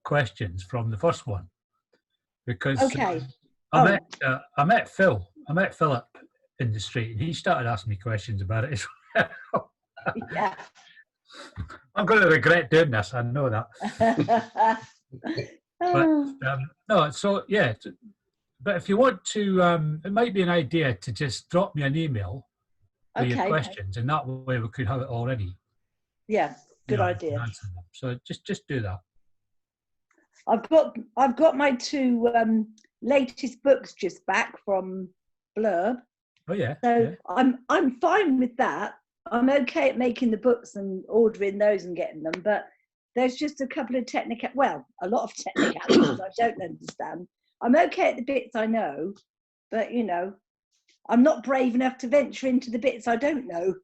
questions from the first one because Okay. I met Philip in the street, and he started asking me questions about it as well. Yeah. I'm going to regret doing this. I know that. But no, so yeah. But if you want to, it might be an idea to just drop me an email with your questions, and that way we could have it already. Yeah, good idea. So just do that. I've got my 2 latest books just back from Blurb. Oh yeah. So yeah. I'm fine with that. I'm okay at making the books and ordering those and getting them, but there's just a couple of a lot of technicalities I don't understand. I'm okay at the bits I know, but I'm not brave enough to venture into the bits I don't know.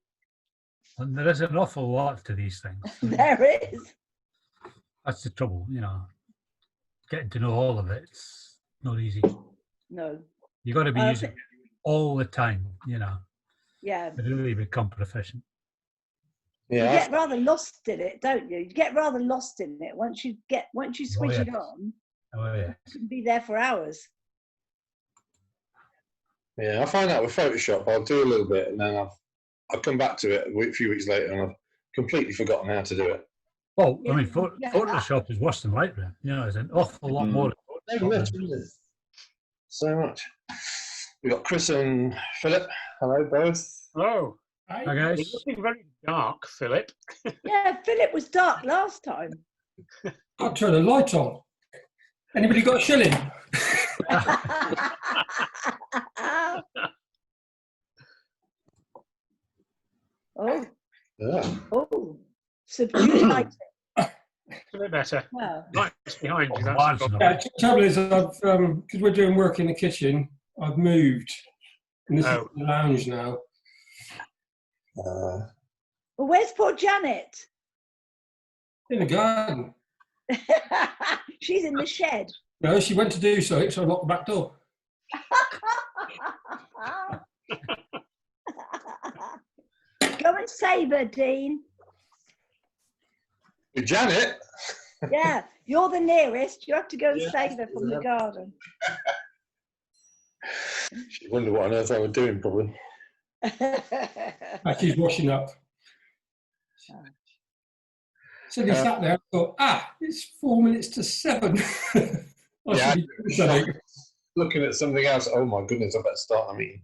And there is an awful lot to these things. There is. That's the trouble, getting to know all of it's not easy. No. You got to be using it all the time, Yeah. To really become proficient. Yeah. You get rather lost in it, don't you? You get rather lost in it once you switch it on. Oh yeah. You can be there for hours. Yeah, I find out with Photoshop, I'll do a little bit and then I'll come back to it a few weeks later and I've completely forgotten how to do it. Well, I mean, Photoshop is worse than Lightroom. There's an awful lot more. So much. We've got Chris and Philip. Hello, both. Hello. Hi, guys. You're looking very dark, Philip. Yeah, Philip was dark last time. I'll turn the light on. Anybody got a shilling? Oh. Yeah. Oh. Subdued lighting. A bit better. Wow. Lights behind you. The trouble is, because we're doing work in the kitchen, I've moved. And this is the lounge now. Well, where's poor Janet? In the garden. She's in the shed. No, she went to do so, so I locked the back door. Go and save her, Dean. Janet? Yeah, you're the nearest. You have to go and save her from the garden. She wondered what on earth I was doing, probably. She's washing up. So they sat there and thought, it's 4 minutes to 7. Looking at something else. Oh my goodness, I better start a meeting.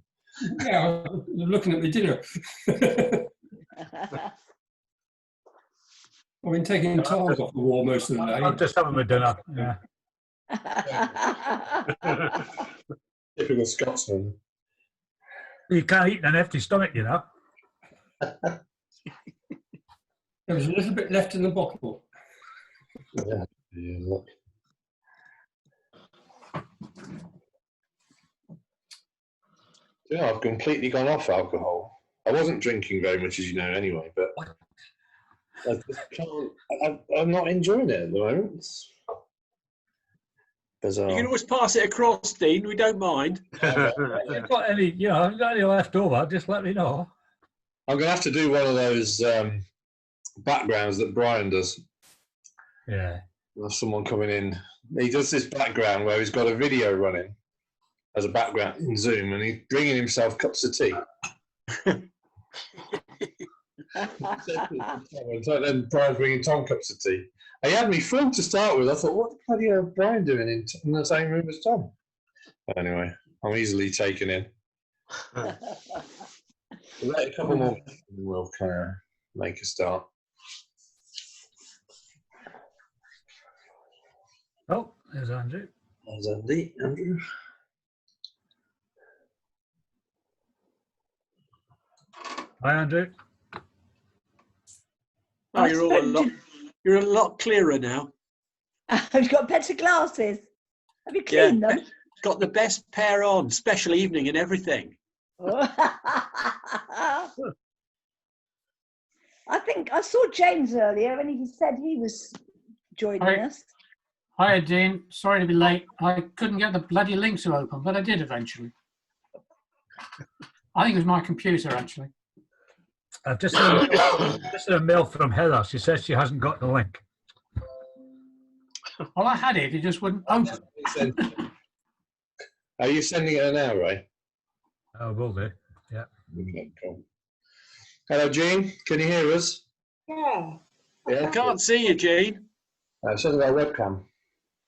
Yeah, I'm looking at my dinner. I've been taking tiles off the wall most of the day. I'm just having my dinner. Yeah. Typical Scotsman. You can't eat an empty stomach, There was a little bit left in the bottle. Yeah, look. Yeah, I've completely gone off alcohol. I wasn't drinking very much, as you know, anyway, but I just can't. I'm not enjoying it at the moment. It's bizarre. You can always pass it across, Dean. We don't mind. If you've got any, left over, just let me know. I'm going to have to do one of those backgrounds that Brian does. Yeah. There's someone coming in. He does this background where he's got a video running as a background in Zoom, and he's bringing himself cups of tea. And then Brian's bringing Tom cups of tea. He had me filmed to start with. I thought, what the bloody hell is Brian doing in the same room as Tom? Anyway, I'm easily taken in. We'll let a couple more and we'll kind of make a start. Oh, there's Andrew. There's Andrew. Hi, Andrew. Oh, you're a lot clearer now. You've got better glasses. Have you cleaned them? Got the best pair on, special evening and everything. I think I saw James earlier and he said he was joining us. Hi, Dean. Sorry to be late. I couldn't get the bloody link to open, but I did eventually. I think it was my computer, actually. I've just had a mail from Heather. She says she hasn't got the link. Well, I had it. It just wouldn't open. Are you sending it now, Ray? Oh, will do. Yeah. Cool. Hello, Jean. Can you hear us? Yeah. Yeah. I can't see you, Jean. It's on our webcam.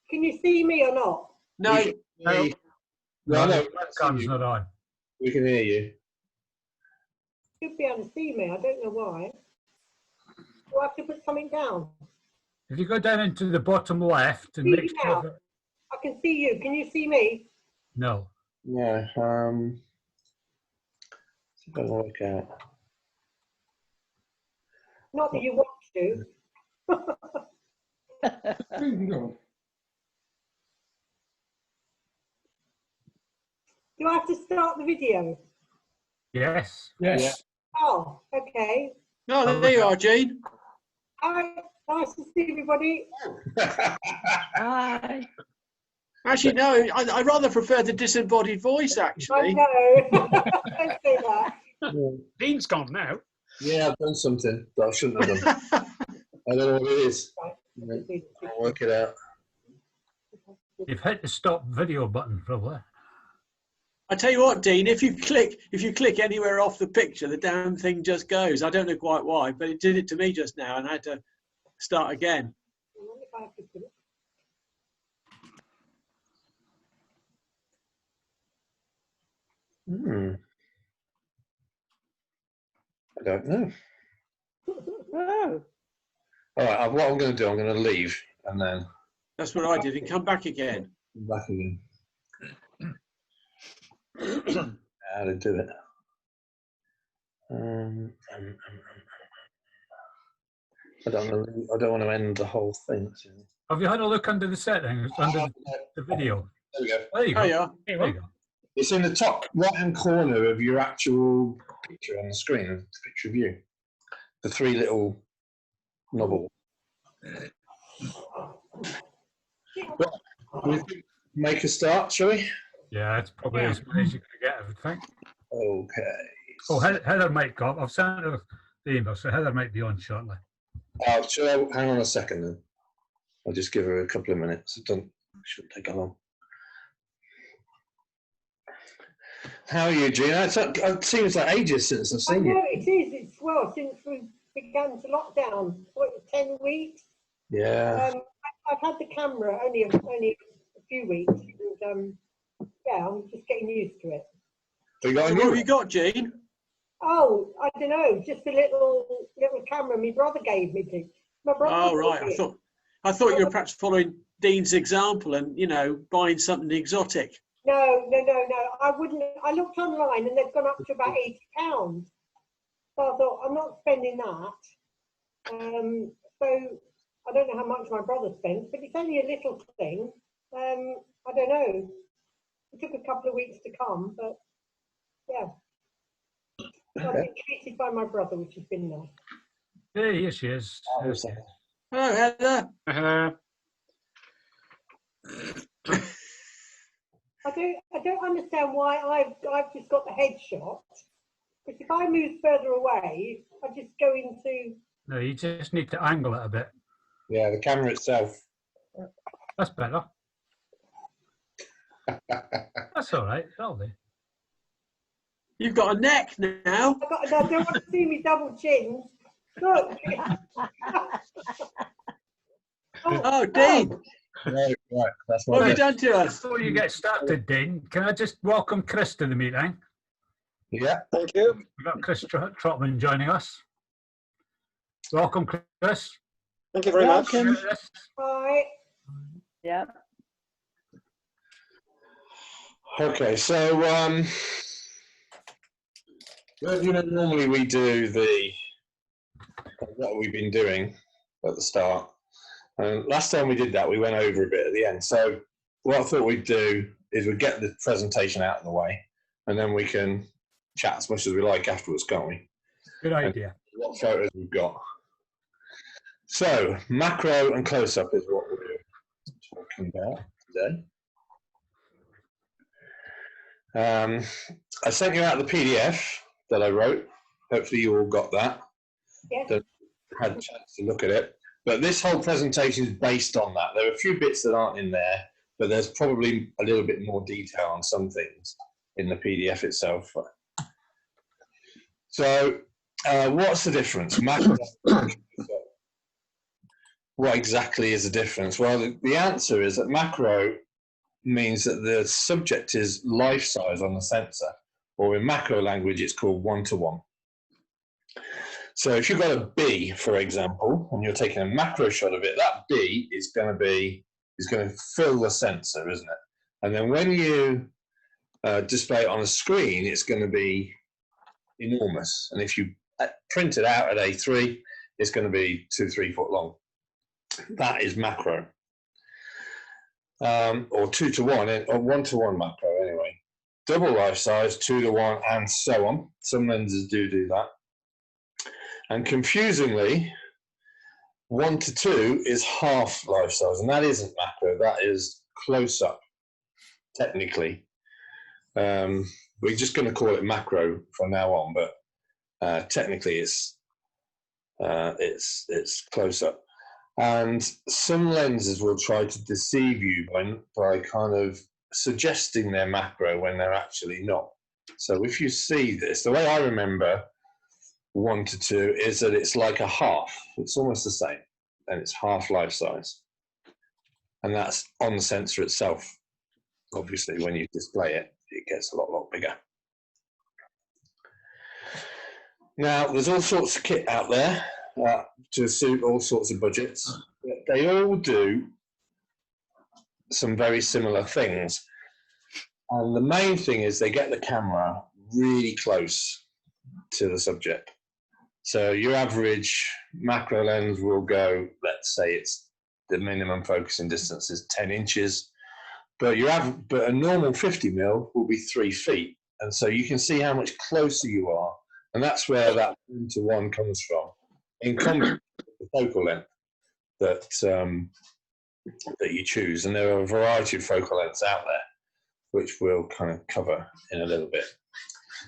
Can you see me or not? No. No, No, no, webcam's not on. we can hear you. Should be able to see me. I don't know why. Do I have to put something down? If you go down into the bottom left and See make you sure. now. I can see you. Can you see me? No. No. Got to work out. Not that you want to. Go Do I have to start the video? Yes. on. Yes. Oh, okay. No, there you are, Jean. Hi, nice to see everybody. Hi. Actually, no, I rather prefer the disembodied voice, I actually. know. Don't say that. Dean's gone now. Yeah, I've done something that I shouldn't have done. I don't know what it is. Right. I'll work it out. You've hit the stop video button, probably. I tell you what, Dean, if you click anywhere off the picture, the damn thing just goes. I don't know quite why, but it did it to me just now, and I had to start again. I wonder if I have to put it. I don't know. Oh. All right, what I'm going to do, I'm going to leave and then That's what I did, and come back again. come back again. How to do it? I don't want to end the whole thing. So. Have you had a look under the settings, under the video? There we go. There you go. Oh, yeah. There you go. It's in the top right-hand corner of your actual picture on the screen, the picture of you. The three little knobbles. Well, make a start, shall we? Yeah, it's probably as many as you can get, I would think. Okay. Oh, Heather might go up. I've sent her the email, so Heather might be on shortly. Hang on a second then. I'll just give her a couple of minutes. It shouldn't take long. How are you, Gina? It seems like ages since I've I seen know you. it is. It's well since we began to lockdown. What, 10 weeks? Yeah. I've had the camera only a few weeks, and yeah, I'm just getting used to it. You got So a what new have you got, Jean? Oh, I don't know, just a little camera my brother gave me to. My brother. Oh, right. I thought you were perhaps following Dean's example and, buying something exotic. No. I wouldn't. I looked online and they've gone up to about £80. So I thought I'm not spending that. So I don't know how much my brother spent, but it's only a little thing. I don't know. It took a couple of weeks to come, but yeah. I've been treated by my brother, which has been nice. Yeah, yes, she is. Yes. Hello, Heather. I don't understand why I've just got the headshot. Because if I move further away, I just go into. No, you just need to angle it a bit. Yeah, the camera itself. That's better. That's all right. That'll do. You've got a neck now. I don't want to see me double chins. Look. Oh, Dean. Right. That's What have you it. done to us? Before you get started, Dean, can I just welcome Chris to the meeting? Yeah, thank you. We've got Chris Trotman joining us. Welcome, Chris. Thank you very much. Hi. Yeah. Okay, so normally we do what we've been doing at the start. And last time we did that, we went over a bit at the end. So what I thought we'd do is we'd get the presentation out of the way, and then we can chat as much as we like afterwards, can't we? Good idea. And what photos we've got. So macro and close-up is what we're talking about today. I sent you out the PDF that I wrote. Hopefully you all got that. Yes. Had a chance to look at it. But this whole presentation is based on that. There are a few bits that aren't in there, but there's probably a little bit more detail on some things in the PDF itself. So what's the difference? Macro. What exactly is the difference? Well, the answer is that macro means that the subject is life size on the sensor, or in macro language, it's called 1:1. So if you've got a bee, for example, and you're taking a macro shot of it, that bee is going to fill the sensor, isn't it? And then when you display it on a screen, it's going to be enormous. And if you print it out at A3, it's going to be 2-3 foot long. That is macro. Or 2:1, or 1:1 macro anyway. Double life size, 2:1, and so on. Some lenses do that. And confusingly, 1:2 is half life size, and that isn't macro, that is close up, technically. We're just going to call it macro from now on, but technically it's close up. And some lenses will try to deceive you by kind of suggesting they're macro when they're actually not. So if you see this, the way I remember 1:2 is that it's like a half. It's almost the same, and it's half life size. And that's on the sensor itself. Obviously, when you display it, it gets a lot bigger. Now, there's all sorts of kit out there to suit all sorts of budgets. They all do some very similar things. And the main thing is they get the camera really close to the subject. So your average macro lens will go, let's say it's the minimum focusing distance is 10 inches, but a normal 50mm will be 3 feet. And so you can see how much closer you are. And that's where that 1:1 comes from, in contrast to the focal length that you choose. And there are a variety of focal lengths out there, which we'll kind of cover in a little bit.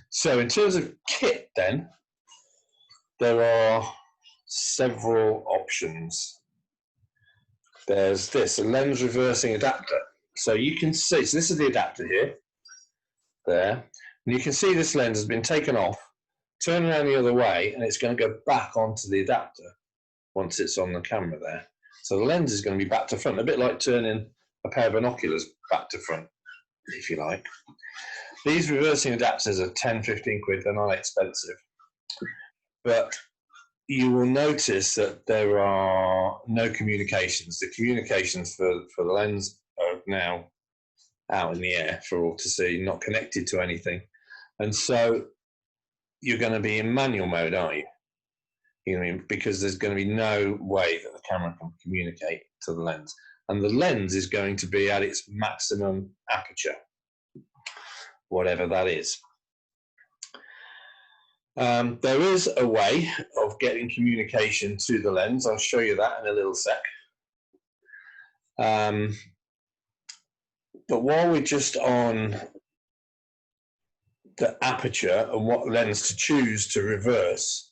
So in terms of kit then, there are several options. There's this, a lens reversing adapter. So you can see, so this is the adapter here, there. And you can see this lens has been taken off, turn around the other way, and it's going to go back onto the adapter once it's on the camera there. So the lens is going to be back to front, a bit like turning a pair of binoculars back to front, if you like. These reversing adapters are 10-15 quid, they're not expensive. But you will notice that there are no communications. The communications for the lens are now out in the air for all to see, not connected to anything. And so you're going to be in manual mode, aren't you? You know what I mean? Because there's going to be no way that the camera can communicate to the lens. And the lens is going to be at its maximum aperture, whatever that is. There is a way of getting communication to the lens. I'll show you that in a little sec. But while we're just on the aperture and what lens to choose to reverse,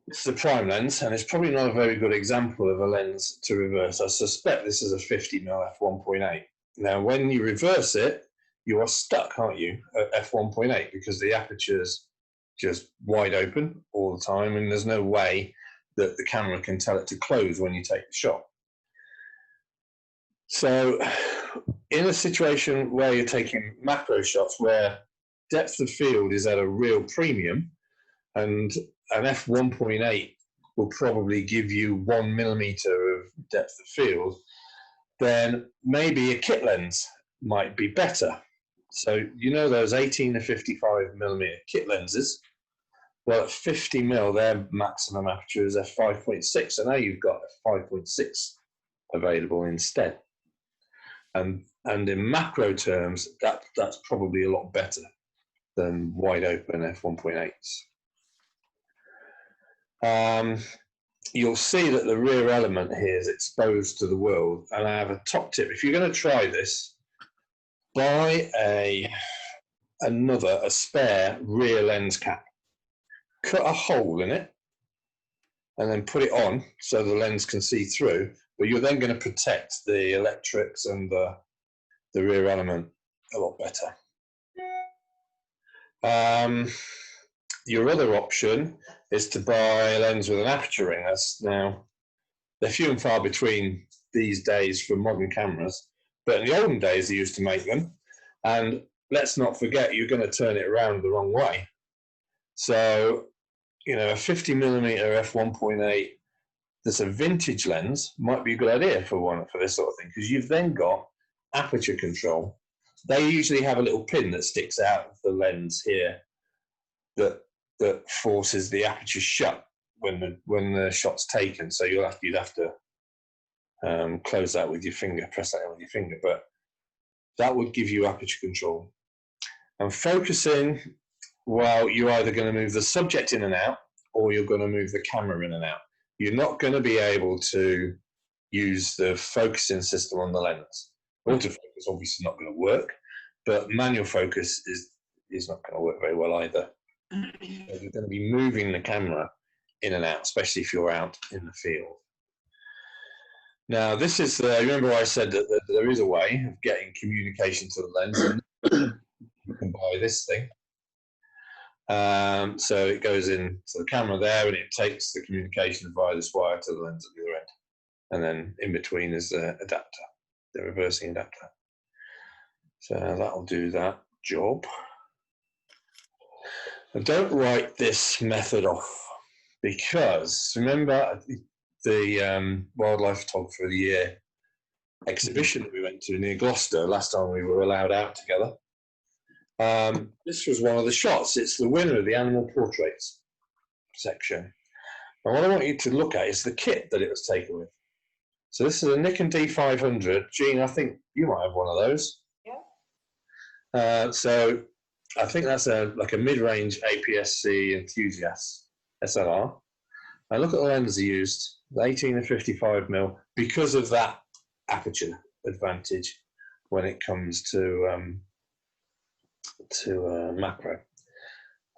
it's the prime lens, and it's probably not a very good example of a lens to reverse. I suspect this is a 50mm f1.8. Now, when you reverse it, you are stuck, aren't you, at f1.8, because the aperture's just wide open all the time, and there's no way that the camera can tell it to close when you take the shot. So in a situation where you're taking macro shots where depth of field is at a real premium, and an f1.8 will probably give you 1mm of depth of field, then maybe a kit lens might be better. So you know those 18 to 55mm kit lenses? Well, at 50mm, their maximum aperture is f5.6, so now you've got a 5.6 available instead. And in macro terms, that's probably a lot better than wide open f1.8s. You'll see that the rear element here is exposed to the world, and I have a top tip. If you're going to try this, buy a spare rear lens cap. Cut a hole in it and then put it on so the lens can see through, but you're then going to protect the electrics and the rear element a lot better. Your other option is to buy a lens with an aperture ring. Now, they're few and far between these days for modern cameras, but in the olden days they used to make them, and let's not forget you're going to turn it around the wrong way. So, you know, a 50mm f1.8 that's a vintage lens might be a good idea for this sort of thing, because you've then got aperture control. They usually have a little pin that sticks out of the lens here that forces the aperture shut when the shot's taken. So you'd have to close that with your finger, press that in with your finger, but that would give you aperture control. And focusing, well, you're either going to move the subject in and out, or you're going to move the camera in and out. You're not going to be able to use the focusing system on the lens. Autofocus obviously not going to work, but manual focus is not going to work very well either. You're going to be moving the camera in and out, especially if you're out in the field. Now, this is, remember I said that there is a way of getting communication to the lens, and you can buy this thing. So it goes into the camera there, and it takes the communication via this wire to the lens at the other end. And then in between is the adapter, the reversing adapter. So that'll do that job. And don't write this method off, because remember the Wildlife Photographer of the Year exhibition that we went to near Gloucester last time we were allowed out together. This was one of the shots. It's the winner of the animal portraits section. And what I want you to look at is the kit that it was taken with. So this is a Nikon D500. Jean, I think you might have one of those. Yeah. So I think that's like a mid-range APS-C enthusiast SLR. And look at the lens they used, the 18 and 55mm, because of that aperture advantage when it comes to macro.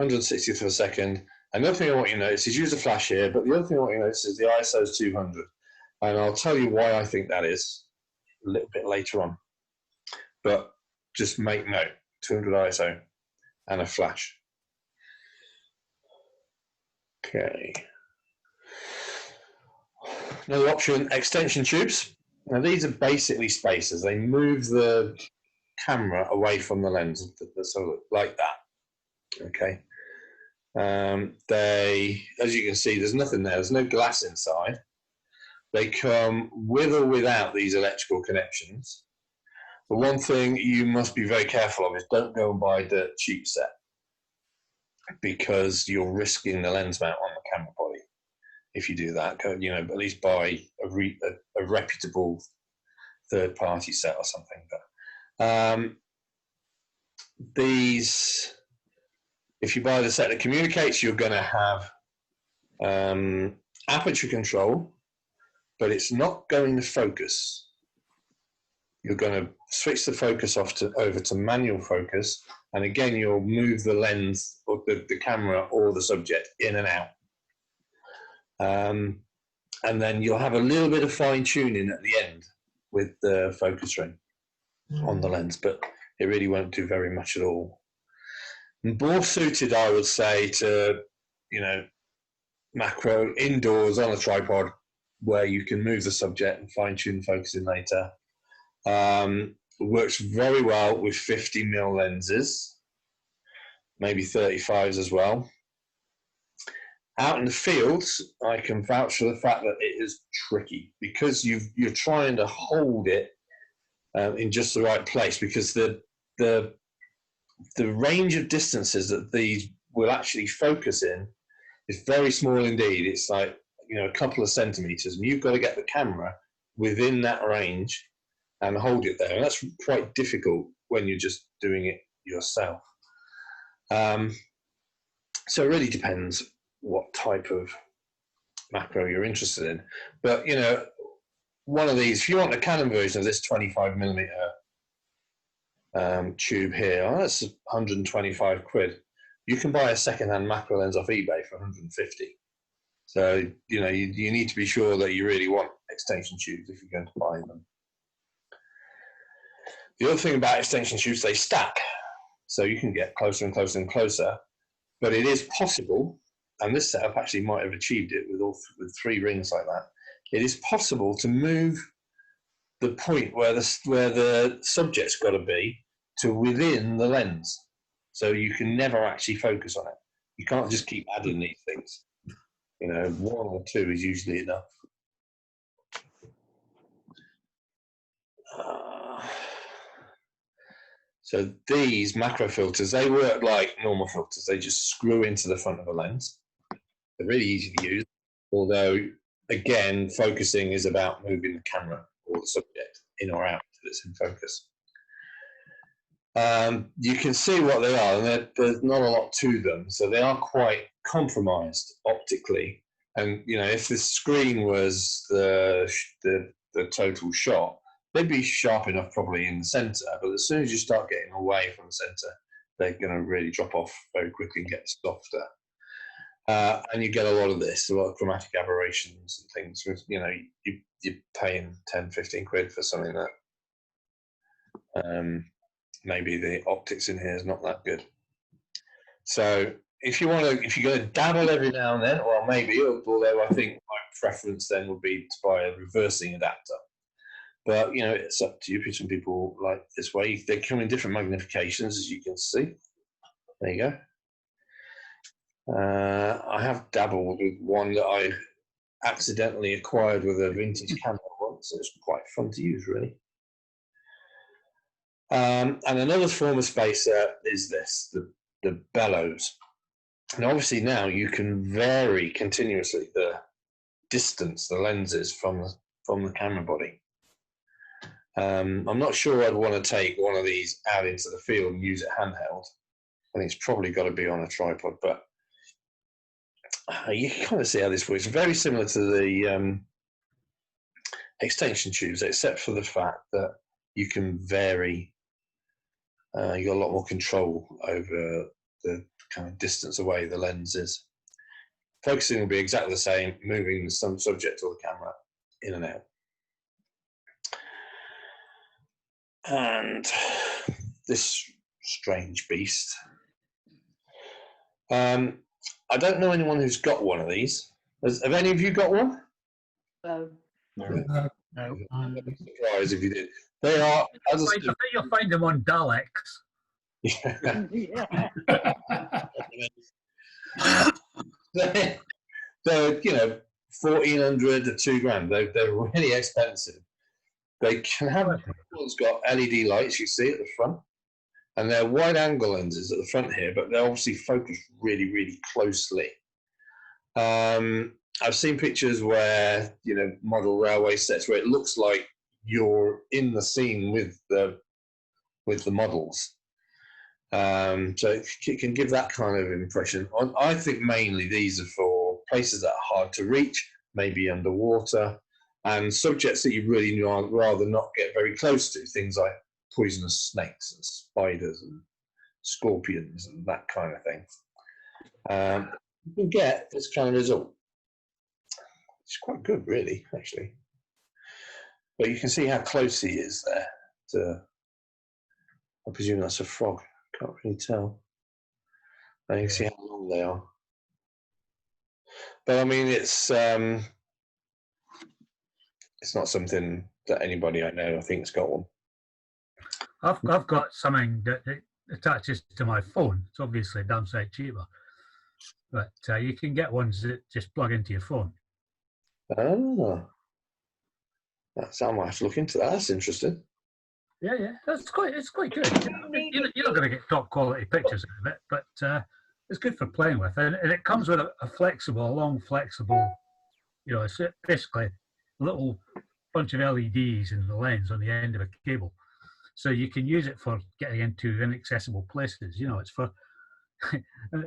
160th of a second. Another thing I want you to notice is use a flash here, but the other thing I want you to notice is the ISO is 200. And I'll tell you why I think that is a little bit later on. But just make note, 200 ISO and a flash. Okay. Another option, extension tubes. Now these are basically spacers. They move the camera away from the lens, so like that. Okay. They, as you can see, there's nothing there. There's no glass inside. They come with or without these electrical connections. The one thing you must be very careful of is don't go and buy a cheap set, because you're risking the lens mount on the camera body. If you do that, you know, at least buy a reputable third-party set or something. But these, if you buy the set that communicates, you're going to have aperture control, but it's not going to focus. You're going to switch the focus over to manual focus, and again, you'll move the lens or the camera or the subject in and out. And then you'll have a little bit of fine tuning at the end with the focus ring on the lens, but it really won't do very much at all. More suited, I would say, to, you know, macro indoors on a tripod where you can move the subject and fine tune focusing later. Works very well with 50mm lenses, maybe 35s as well. Out in the fields, I can vouch for the fact that it is tricky, because you're trying to hold it in just the right place, because the range of distances that these will actually focus in is very small indeed. It's like, you know, a couple of centimeters, and you've got to get the camera within that range and hold it there. And that's quite difficult when you're just doing it yourself. So it really depends what type of macro you're interested in. But, you know, one of these, if you want a Canon version of this 25mm tube here, that's 125 quid. You can buy a second-hand macro lens off eBay for 150. So, you know, you need to be sure that you really want extension tubes if you're going to buy them. The other thing about extension tubes, they stack. So you can get closer and closer and closer. But it is possible, and this setup actually might have achieved it with 3 rings like that. It is possible to move the point where the subject's got to be to within the lens. So you can never actually focus on it. You can't just keep adding these things. You know, 1 or 2 is usually enough. So these macro filters, they work like normal filters. They just screw into the front of a lens. They're really easy to use, although, again, focusing is about moving the camera or the subject in or out until it's in focus. You can see what they are, and there's not a lot to them, so they are quite compromised optically. And you know, if the screen was the total shot, they'd be sharp enough probably in the center, but as soon as you start getting away from the center, they're going to really drop off very quickly and get softer. And you get a lot of this, a lot of chromatic aberrations and things. You know, you're paying 10, 15 quid for something that maybe the optics in here is not that good. So if you're going to dabble every now and then, well, maybe, although I think my preference then would be to buy a reversing adapter. But, you know, it's up to you. Some people like this way. They come in different magnifications, as you can see. There you go. I have dabbled with one that I accidentally acquired with a vintage camera once. So it's quite fun to use, really. And another form of spacer is this, the bellows. And obviously now you can vary continuously the distance, the lenses from the camera body. I'm not sure I'd want to take one of these out into the field and use it handheld. I think it's probably got to be on a tripod, but you can kind of see how this works. Very similar to the extension tubes, except for the fact that you can vary. You got a lot more control over the kind of distance away the lens is. Focusing will be exactly the same, moving some subject or the camera in and out. And this strange beast. I don't know anyone who's got one of these. Have any of you got one? No. No. I'd be surprised if you did. They are. I think you'll find them on Daleks. Yeah. They're, you know, 1,400 to £2,000. They're really expensive. They can have one's got LED lights you see at the front, and they're wide angle lenses at the front here, but they're obviously focused really, really closely. I've seen pictures where, you know, model railway sets where it looks like you're in the scene with the models. So it can give that kind of impression. I think mainly these are for places that are hard to reach, maybe underwater, and subjects that you really rather not get very close to, things like poisonous snakes and spiders and scorpions and that kind of thing. You can get this kind of result. It's quite good, really, actually. But you can see how close he is there. I presume that's a frog. Can't really tell. And you can see how long they are. But I mean, it's not something that anybody I know, I think, has got one. I've got something that attaches to my phone. It's obviously damn sight cheaper, but you can get ones that just plug into your phone. Oh, I might have to look into that. That's interesting. Yeah, it's quite good. You're not going to get top quality pictures out of it, but it's good for playing with, and it comes with a long flexible. You know, it's basically a little bunch of LEDs in the lens on the end of a cable, so you can use it for getting into inaccessible places. You know, it's for. I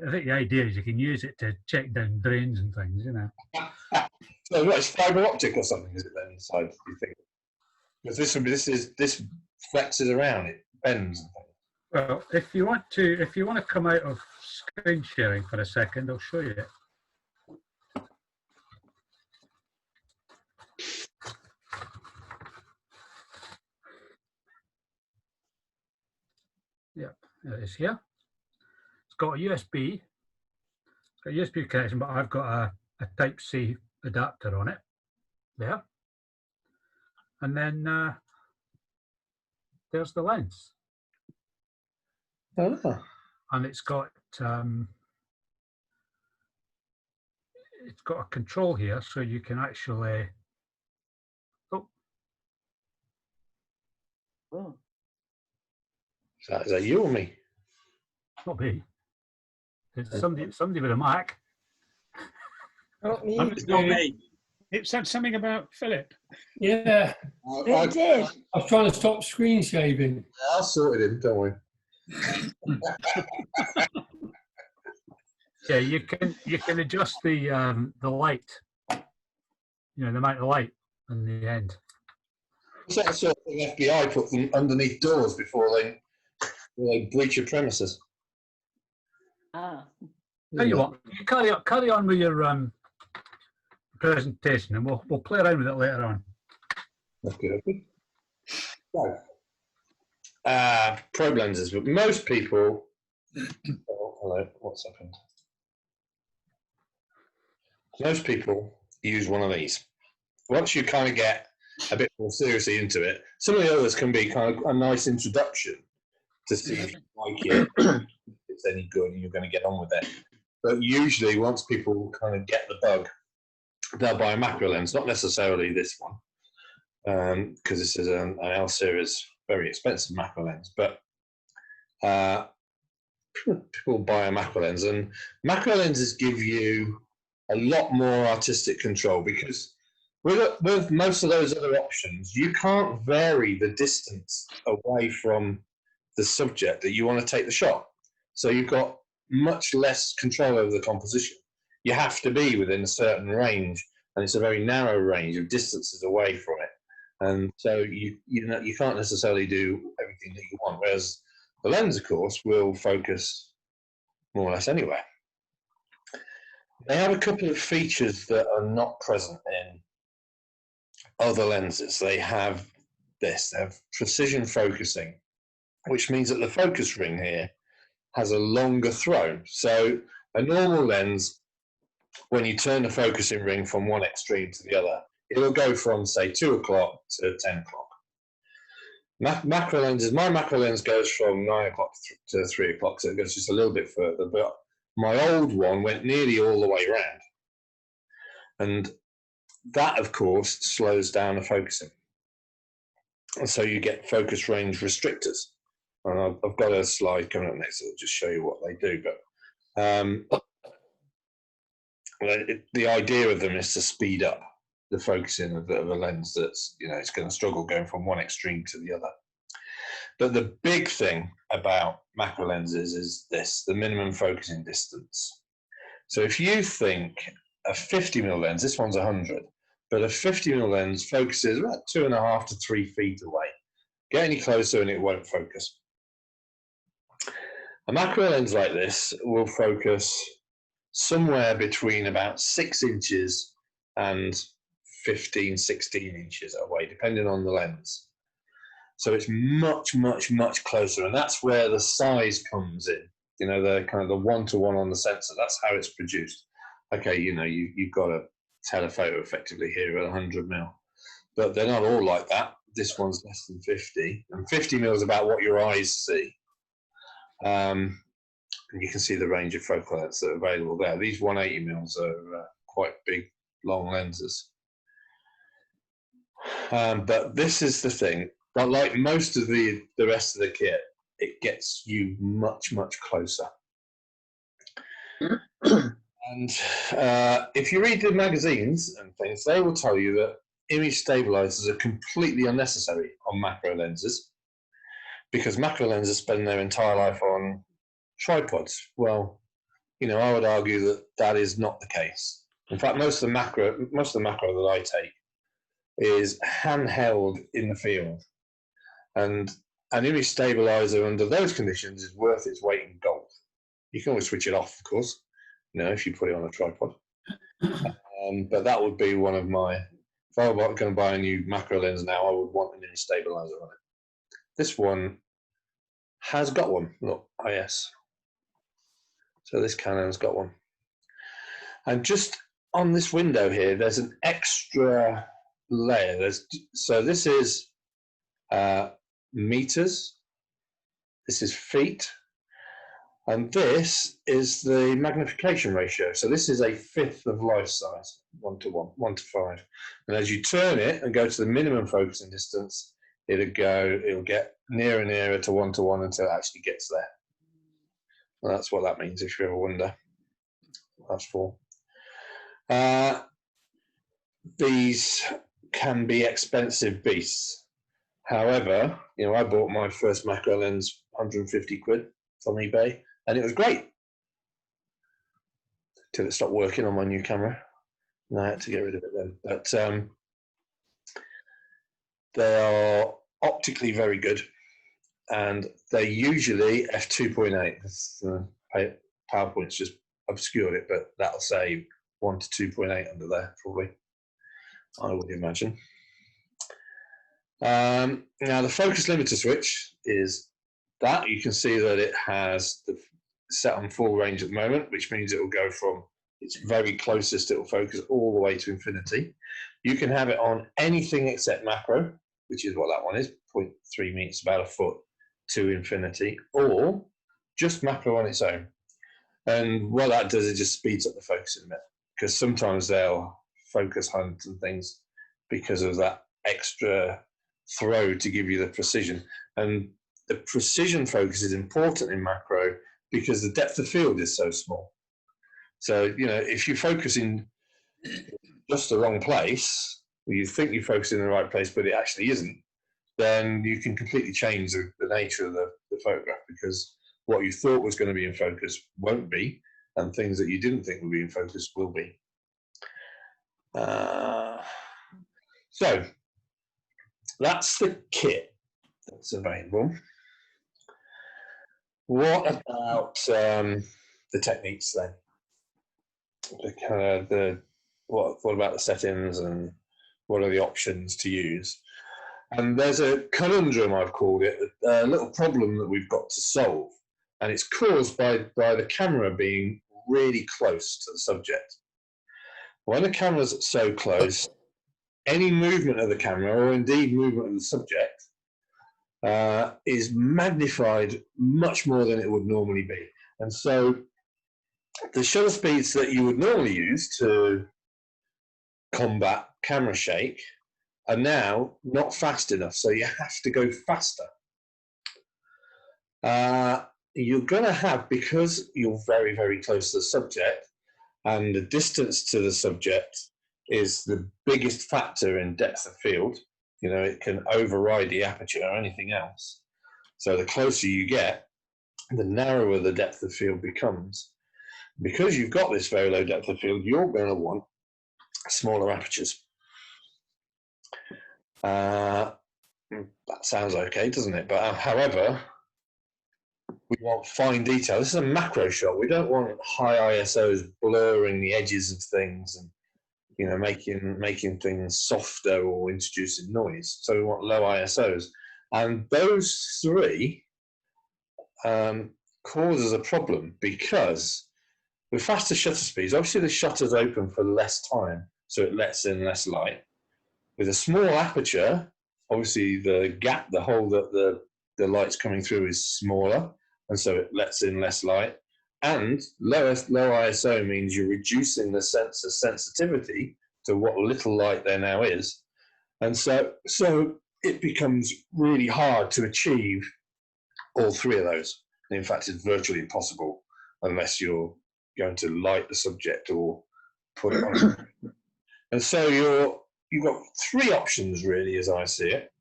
think the idea is you can use it to check down drains and things. You know. So what, it's fibre optic or something, is it then inside? Do you think? Because this flexes around, it bends. Well, if you want to come out of screen sharing for a second, I'll show you it. Yeah, it is here. It's got a USB. It's got a USB connection, but I've got a Type C adapter on it. There. And then there's the lens. Oh. And it's got a control here, so you can actually. Oh, Oh. Is that you or me? not me. It's somebody with a Mac. Oh, It's not me. it said something about Philip. Yeah, It did. I was trying to stop screen shaving. I sorted him, don't worry. Yeah, you can adjust the light. You know, the amount of light on the end. It's that sort of thing FBI put them underneath doors before they breach your premises. Ah. Tell you what, you carry on with your presentation, and we'll play around with it later on. Okay. So, probe lenses, but most people. Oh, hello, what's happened? Most people use one of these. Once you kind of get a bit more seriously into it, some of the others can be kind of a nice introduction to see if you like it, if it's any good, and you're going to get on with it. But usually, once people kind of get the bug, they'll buy a macro lens, not necessarily this one, because this is an L series, very expensive macro lens. But people buy a macro lens, and macro lenses give you a lot more artistic control, because with most of those other options, you can't vary the distance away from the subject that you want to take the shot. So you've got much less control over the composition. You have to be within a certain range, and it's a very narrow range of distances away from it. And so you can't necessarily do everything that you want, whereas the lens, of course, will focus more or less anywhere. They have a couple of features that are not present in other lenses. They have this, they have precision focusing, which means that the focus ring here has a longer throw. So a normal lens, when you turn the focusing ring from one extreme to the other, it'll go from, say, 2 o'clock to 10 o'clock. Macro lenses, my macro lens goes from 9 o'clock to 3 o'clock, so it goes just a little bit further, but my old one went nearly all the way around. And that, of course, slows down the focusing. And so you get focus range restrictors. And I've got a slide coming up next that will just show you what they do. But the idea of them is to speed up the focusing of a lens that's, it's going to struggle going from one extreme to the other. But the big thing about macro lenses is this, the minimum focusing distance. So if you think a 50mm lens, this one's 100, but a 50mm lens focuses about 2.5 to 3 feet away. Get any closer and it won't focus. A macro lens like this will focus somewhere between about 6 inches and 15, 16 inches away, depending on the lens. So it's much, much, much closer, and that's where the size comes in. The kind of the one-to-one on the sensor. That's how it's produced. Okay, you've got a telephoto effectively here at 100mm, but they're not all like that. This one's less than 50, and 50mm is about what your eyes see. And you can see the range of focal lengths that are available there. These 180mm are quite big, long lenses. But this is the thing. But like most of the rest of the kit, it gets you much, much closer. And if you read the magazines and things, they will tell you that image stabilizers are completely unnecessary on macro lenses, because macro lenses spend their entire life on tripods. Well, I would argue that that is not the case. In fact, most of the macro that I take is handheld in the field. And an image stabilizer under those conditions is worth its weight in gold. You can always switch it off, of course, if you put it on a tripod. But that would be one of my, if I were going to buy a new macro lens now, I would want an image stabilizer on it. This one has got one. Look, IS. So this Canon's got one. And just on this window here, there's an extra layer. So this is meters. This is feet. And this is the magnification ratio. So this is a fifth of life size, 1 to 1, 1 to 5. And as you turn it and go to the minimum focusing distance, it'll get nearer and nearer to 1 to 1 until it actually gets there. And that's what that means if you ever wonder. That's 4. These can be expensive beasts. However, I bought my first macro lens 150 quid from eBay, and it was great till it stopped working on my new camera. And I had to get rid of it then. But they are optically very good, and they're usually f2.8. PowerPoint's just obscured it, but that'll say 1 to 2.8 under there, probably, I would imagine. Now the focus limiter switch is that. You can see that it has the set on full range at the moment, which means it will go from its very closest, it will focus all the way to infinity. You can have it on anything except macro, which is what that one is, 0.3 meters, about a foot, to infinity, or just macro on its own. And what that does, it just speeds up the focusing a bit, because sometimes they'll focus hunt and things because of that extra throw to give you the precision. And the precision focus is important in macro because the depth of field is so small. So, if you focus in just the wrong place, you think you focus in the right place, but it actually isn't, then you can completely change the nature of the photograph, because what you thought was going to be in focus won't be, and things that you didn't think would be in focus will be. So that's the kit that's available. What about the techniques then? What about the settings, and what are the options to use? And there's a conundrum, I've called it, a little problem that we've got to solve, and it's caused by the camera being really close to the subject. When the camera's so close, any movement of the camera, or indeed movement of the subject, is magnified much more than it would normally be. And so the shutter speeds that you would normally use to combat camera shake are now not fast enough, so you have to go faster. You're going to have, because you're very, very close to the subject, and the distance to the subject is the biggest factor in depth of field. It can override the aperture or anything else. So the closer you get, the narrower the depth of field becomes. Because you've got this very low depth of field, you're going to want smaller apertures. That sounds okay, doesn't it? But however, we want fine detail. This is a macro shot. We don't want high ISOs blurring the edges of things and making things softer or introducing noise. So we want low ISOs, and those three causes a problem, because with faster shutter speeds, obviously the shutter's open for less time, so it lets in less light. With a small aperture, obviously the gap, the hole that the light's coming through is smaller, and so it lets in less light. And low ISO means you're reducing the sensor sensitivity to what little light there now is. And so it becomes really hard to achieve all three of those. And in fact, it's virtually impossible unless you're going to light the subject or put it on. And so you've got three options, really, as I see it.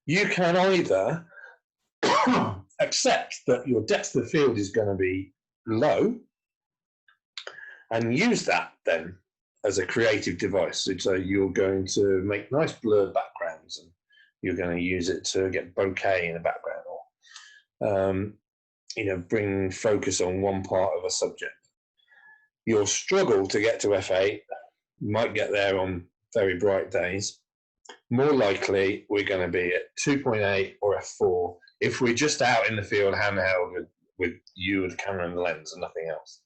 You can either accept that your depth of field is going to be low and use that then as a creative device. So you're going to make nice blurred backgrounds, and you're going to use it to get bokeh in the background, or bring focus on one part of a subject. You'll struggle to get to f8. You might get there on very bright days. More likely, we're going to be at 2.8 or f4 if we're just out in the field handheld with you and the camera and the lens and nothing else.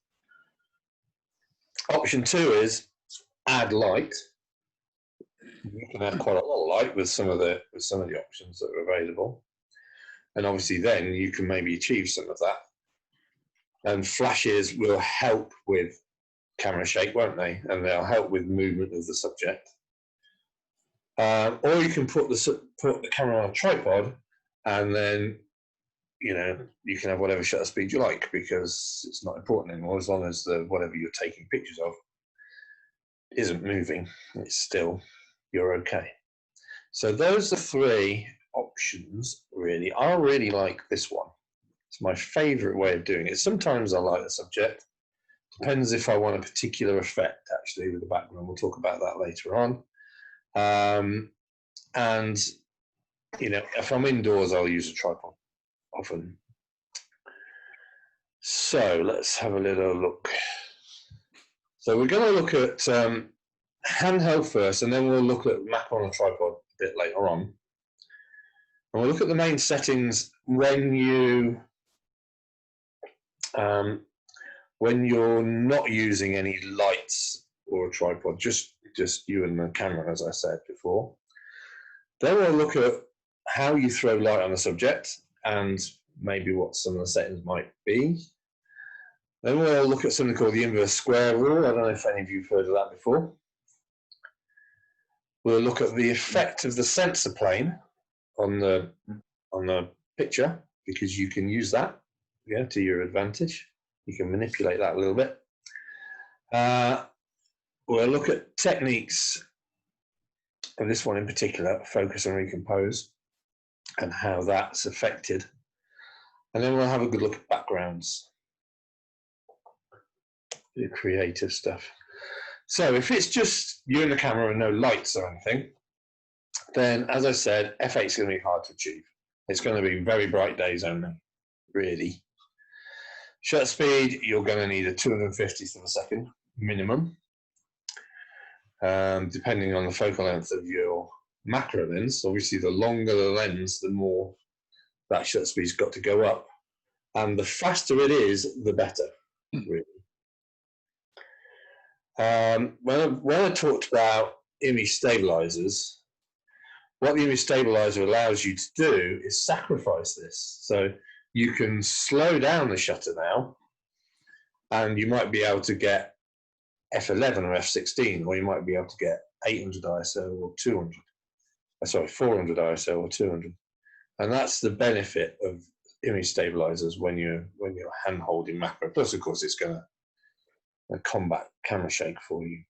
Option 2 is add light. You can add quite a lot of light with some of the options that are available, and obviously then you can maybe achieve some of that. And flashes will help with camera shake, won't they? And they'll help with movement of the subject. Or you can put the camera on a tripod, and then you can have whatever shutter speed you like, because it's not important anymore as long as whatever you're taking pictures of isn't moving. It's still, you're okay. So those are 3 options, really. I really like this one. It's my favorite way of doing it. Sometimes I like the subject. Depends if I want a particular effect, actually, with the background. We'll talk about that later on. And, if I'm indoors, I'll use a tripod often. So let's have a little look. So we're going to look at handheld first, and then we'll look at macro on a tripod a bit later on. And we'll look at the main settings when you're not using any lights or a tripod, just you and the camera, as I said before. Then we'll look at how you throw light on a subject and maybe what some of the settings might be. Then we'll look at something called the inverse square rule. I don't know if any of you have heard of that before. We'll look at the effect of the sensor plane on the picture, because you can use that to your advantage. You can manipulate that a little bit. We'll look at techniques, and this one in particular, focus and recompose, and how that's affected. And then we'll have a good look at backgrounds, the creative stuff. So if it's just you and the camera and no lights or anything, then as I said, f8 is going to be hard to achieve. It's going to be very bright days only, really. Shutter speed, you're going to need a 250th of a second minimum, depending on the focal length of your macro lens. Obviously, the longer the lens, the more that shutter speed's got to go up, and the faster it is, the better, really. When I talked about image stabilizers, what the image stabilizer allows you to do is sacrifice this. So you can slow down the shutter now, and you might be able to get f11 or f16, or you might be able to get 800 ISO or 200. Sorry, 400 ISO or 200. And that's the benefit of image stabilizers when you're hand holding macro. Plus, of course, it's going to combat camera shake for you.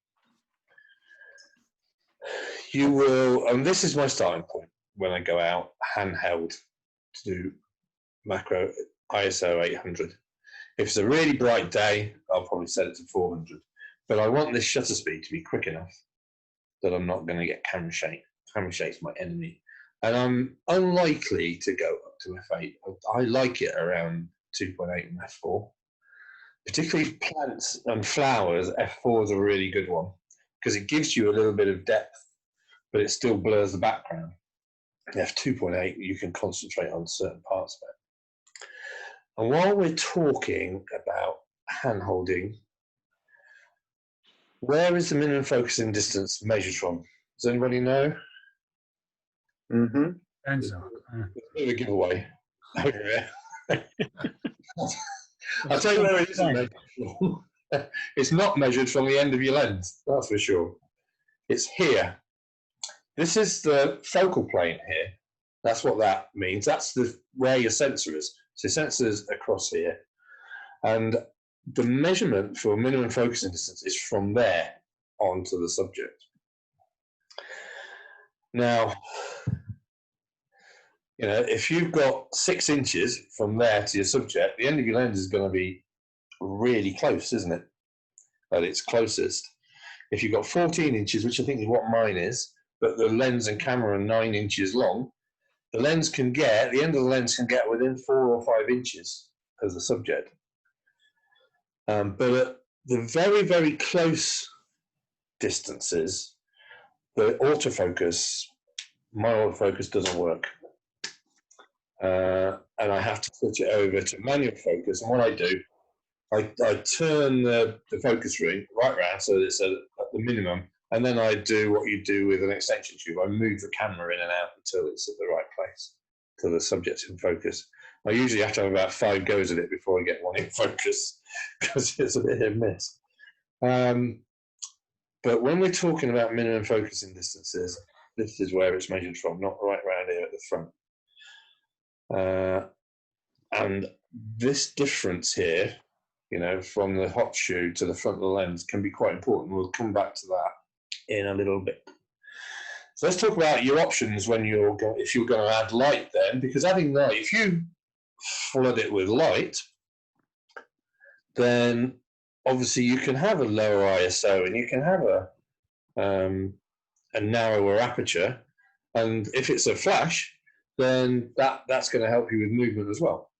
You will, and this is my starting point when I go out handheld to do macro, ISO 800. If it's a really bright day, I'll probably set it to 400. But I want this shutter speed to be quick enough that I'm not going to get camera shake. Camera shake's my enemy. And I'm unlikely to go up to f8. I like it around 2.8 and f4. Particularly plants and flowers, f4 is a really good one, because it gives you a little bit of depth, but it still blurs the background. f2.8, you can concentrate on certain parts of it. And while we're talking about hand holding, where is the minimum focusing distance measured from? Does anybody know? Enzo. It's a bit of a giveaway over here. I'll tell you where it isn't measured from. It's not measured from the end of your lens, that's for sure. It's here. This is the focal plane here. That's what that means. That's where your sensor is. So your sensor is across here. And the measurement for minimum focusing distance is from there onto the subject. Now, if you've got 6 inches from there to your subject, the end of your lens is going to be really close, isn't it? At its closest. If you've got 14 inches, which I think is what mine is, but the lens and camera are 9 inches long, the end of the lens can get within 4 or 5 inches of the subject. But at the very, very close distances, my autofocus doesn't work. and I have to switch it over to manual focus. And what I do, I turn the focus ring right round so that it's at the minimum, and then I do what you do with an extension tube. I move the camera in and out until it's at the right place, till the subject's in focus. I usually have to have about 5 goes at it before I get one in focus, because it's a bit hit and miss. But when we're talking about minimum focusing distances, this is where it's measured from, not right around here at the front. And this difference here, you know, from the hot shoe to the front of the lens can be quite important. We'll come back to that in a little bit. So let's talk about your options when if you're going to add light then, because adding light, if you flood it with light, then obviously you can have a lower ISO and you can have a narrower aperture. And if it's a flash, then that's going to help you with movement as well.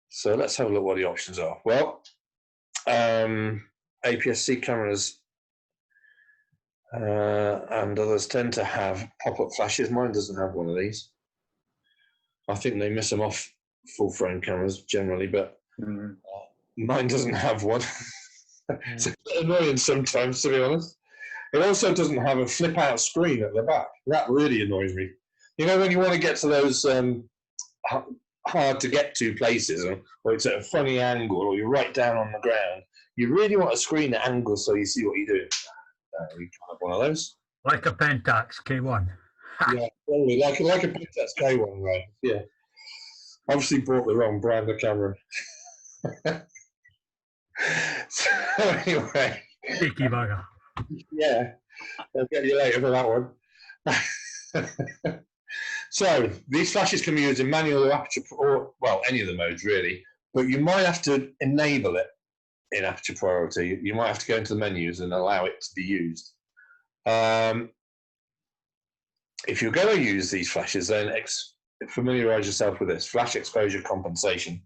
So let's have a look what the options are. Well, APS-C cameras and others tend to have pop-up flashes. Mine doesn't have one of these. I think they miss them off full-frame cameras generally, but mine doesn't have one. It's a bit annoying sometimes, to be honest. It also doesn't have a flip-out screen at the back. That really annoys me. You know, when you want to get to those hard to get to places, or it's at a funny angle, or you're right down on the ground, you really want a screen at angle so you see what you're doing. You can't have one of those. Like a Pentax K1. Yeah, probably like a Pentax K1, right? Yeah. Obviously bought the wrong brand of camera. So anyway. Cheeky bugger. Yeah, I'll get you later for that one. So these flashes can be used in manual or aperture, or well, any of the modes really, but you might have to enable it in aperture priority. You might have to go into the menus and allow it to be used. If you're going to use these flashes, then familiarize yourself with this: flash exposure compensation.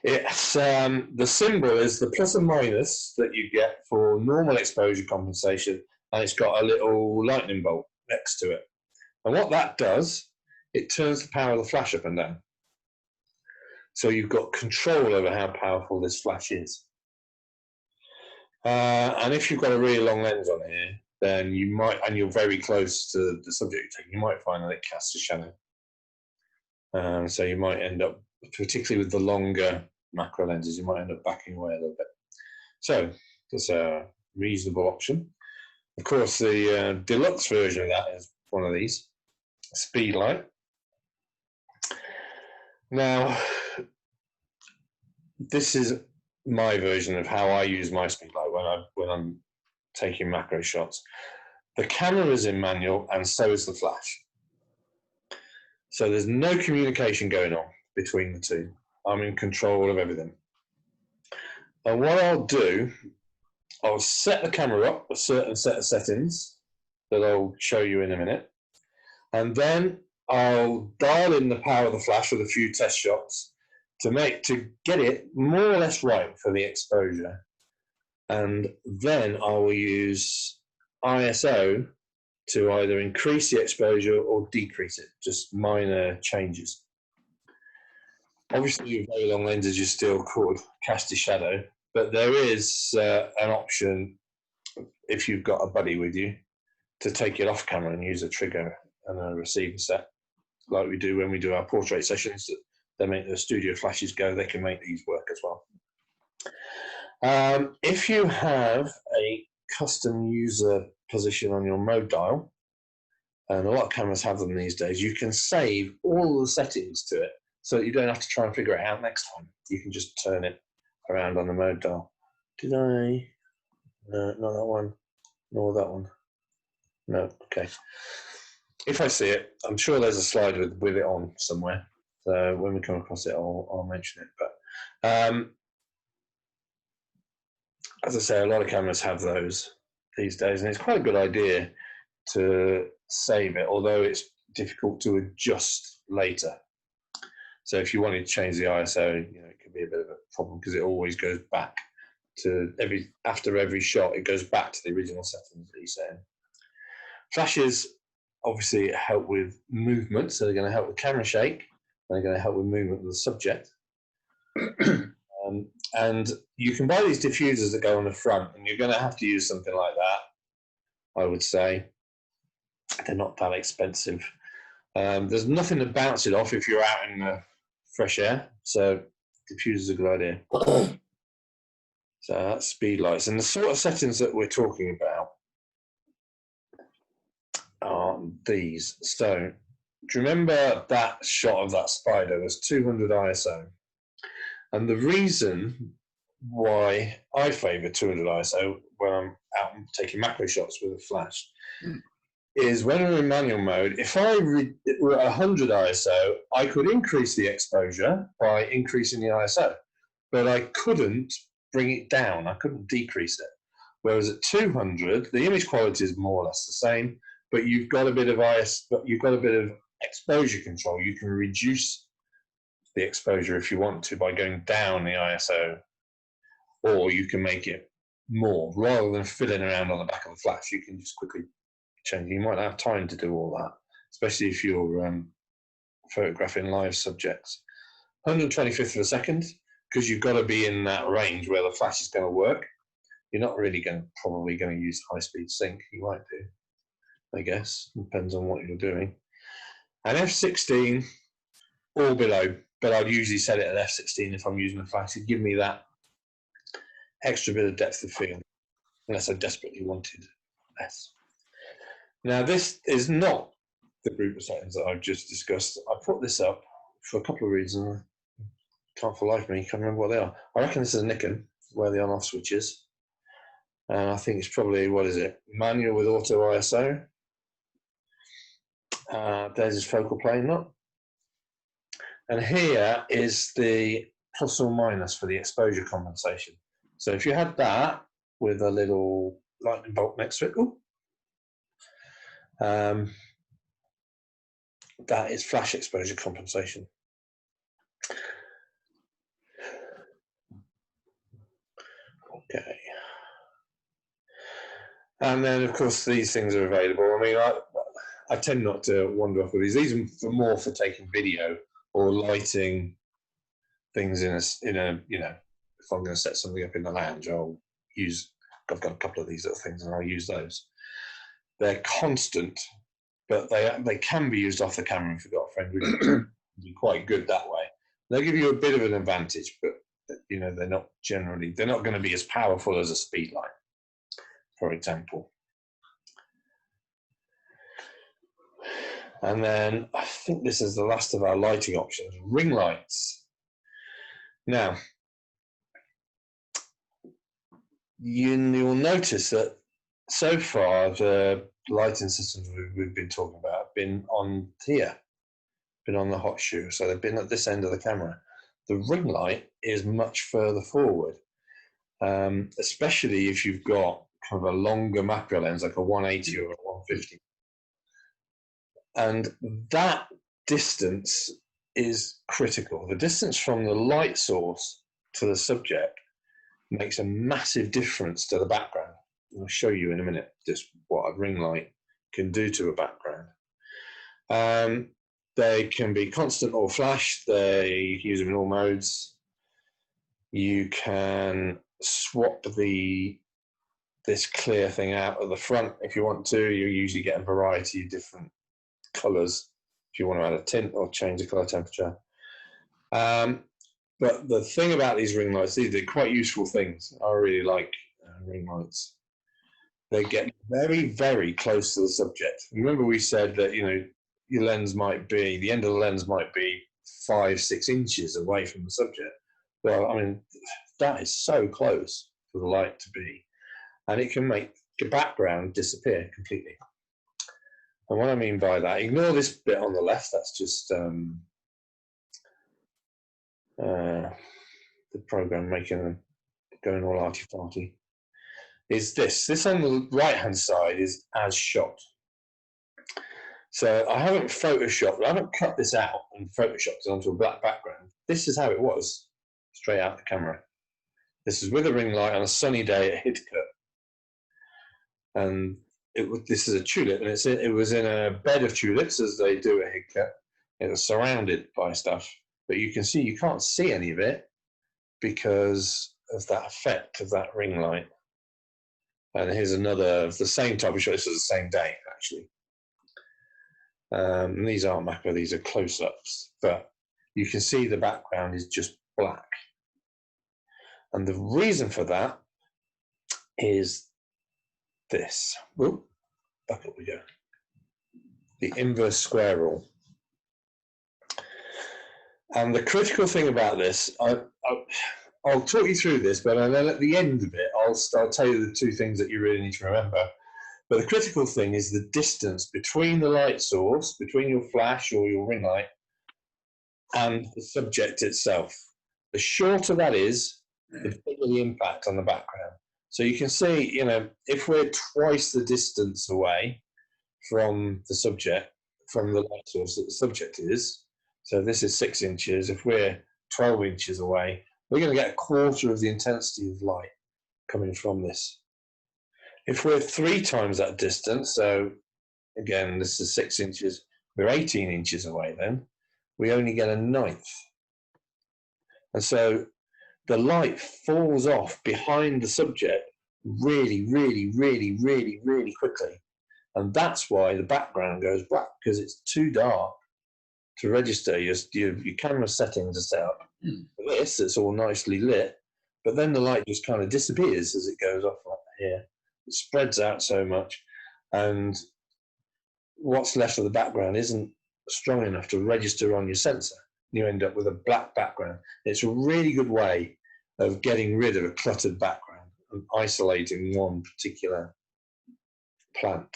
It's the symbol is the plus and minus that you get for normal exposure compensation, and it's got a little lightning bolt next to it. And what that does, it turns the power of the flash up and down. So you've got control over how powerful this flash is. And if you've got a really long lens on here, then you might, and you're very close to the subject, you might find that it casts a shadow. So you might end up, particularly with the longer macro lenses, you might end up backing away a little bit. So that's a reasonable option. Of course, the deluxe version of that is one of these, speed light. Now, this is my version of how I use my speed light when I'm taking macro shots. The camera is in manual, and so is the flash. So there's no communication going on between the two. I'm in control of everything. And what I'll do, I'll set the camera up a certain set of settings that I'll show you in a minute. And then I'll dial in the power of the flash with a few test shots to get it more or less right for the exposure. And then I will use ISO to either increase the exposure or decrease it, just minor changes. Obviously, with very long lenses, you still could cast a shadow, but there is an option, if you've got a buddy with you, to take it off camera and use a trigger and a receiver set, like we do when we do our portrait sessions. They make the studio flashes go, they can make these work as well. If you have a custom user position on your mode dial, and a lot of cameras have them these days, you can save all the settings to it so that you don't have to try and figure it out next time. You can just turn it around on the mode dial. Did I? No, not that one, nor that one. No, okay. If I see it, I'm sure there's a slide with it on somewhere. So when we come across it, I'll mention it. But as I say, a lot of cameras have those these days, and it's quite a good idea to save it, although it's difficult to adjust later. So if you wanted to change the ISO, it could be a bit of a problem because it always goes back to after every shot, it goes back to the original settings that you're saying. Flashes obviously help with movement, so they're going to help with camera shake. They're going to help with movement of the subject. And you can buy these diffusers that go on the front, and you're going to have to use something like that, I would say. They're not that expensive. There's nothing to bounce it off if you're out in the fresh air, so diffusers are a good idea. So that's speed lights. And the sort of settings that we're talking about are these. So do you remember that shot of that spider was 200 ISO? And the reason why I favour 200 ISO when I'm out taking macro shots with a flash is when we're in manual mode, if I were at 100 ISO, I could increase the exposure by increasing the ISO, but I couldn't bring it down. I couldn't decrease it. Whereas at 200, the image quality is more or less the same, but you've got a bit of exposure control. You can reduce the exposure if you want to by going down the ISO, or you can make it more. Rather than fiddling around on the back of the flash, you can just quickly change. You might not have time to do all that, especially if you're photographing live subjects. 125th of a second, because you've got to be in that range where the flash is going to work. You're not really probably going to use high-speed sync. You might do, I guess. Depends on what you're doing. And f16 or below, but I'd usually set it at f16 if I'm using a flash to give me that extra bit of depth of field, unless I desperately wanted less. Now, this is not the group of settings that I've just discussed. I put this up for a couple of reasons. Can't for life me, can't remember what they are. I reckon this is a Nikon, where the on-off switch is. And I think it's probably, what is it, manual with auto ISO. There's his focal plane knot. And here is the plus or minus for the exposure compensation. So if you had that with a little lightning bolt next to it, that is flash exposure compensation. Okay. And then, of course, these things are available. I mean, I tend not to wander off with these. These are more for taking video or lighting things in a you know, if I'm going to set something up in the lounge, I've got a couple of these little things and I'll use those. They're constant, but they can be used off the camera if you've got a friend who can be quite good that way. They'll give you a bit of an advantage, but you know, they're not going to be as powerful as a speed light, for example. And then I think this is the last of our lighting options, ring lights. Now, you'll notice that so far the lighting systems we've been talking about have been on here, been on the hot shoe, so they've been at this end of the camera. The ring light is much further forward, especially if you've got kind of a longer macro lens, like a 180 or a 150. And that distance is critical. The distance from the light source to the subject makes a massive difference to the background. I'll show you in a minute just what a ring light can do to a background. They can be constant or flash. They use them in all modes. You can swap this clear thing out at the front if you want to. You usually get a variety of different colours if you want to add a tint or change the colour temperature. But the thing about these ring lights, they're quite useful things. I really like ring lights. They get very, very close to the subject. Remember we said that, you know, your lens might be, the end of the lens might be 5-6 inches away from the subject. Well, I mean, that is so close for the light to be. And it can make the background disappear completely. And what I mean by that, ignore this bit on the left, that's just the program going all arty-farty. Is this on the right-hand side is as shot. So I haven't photoshopped, I haven't cut this out and photoshopped it onto a black background. This is how it was, straight out the camera. This is with a ring light on a sunny day at Hidcote. And this is a tulip, and it was in a bed of tulips, as they do at Higcut. It was surrounded by stuff, but you can't see any of it because of that effect of that ring light. And here's another of the same type of shot. This was the same day, actually. These aren't macro, these are close-ups, but you can see the background is just black. And the reason for that is this. Whoop, back up we go. The inverse square rule. And the critical thing about this, I'll talk you through this, but then at the end of it, I'll tell you the two things that you really need to remember. But the critical thing is the distance between the light source, between your flash or your ring light, and the subject itself. The shorter that is, the bigger the impact on the background. So you can see, you know, if we're twice the distance away from the subject, from the light source that the subject is, so this is 6 inches, if we're 12 inches away, we're going to get a quarter of the intensity of light coming from this. If we're 3 times that distance, so again, this is 6 inches, we're 18 inches away then, we only get a 1/9. And so the light falls off behind the subject really, really, really, really, really quickly. And that's why the background goes black, because it's too dark to register. Your camera settings are set up for this, it's all nicely lit, but then the light just kind of disappears as it goes off like here. It spreads out so much, and what's left of the background isn't strong enough to register on your sensor. You end up with a black background. It's a really good way of getting rid of a cluttered background and isolating one particular plant.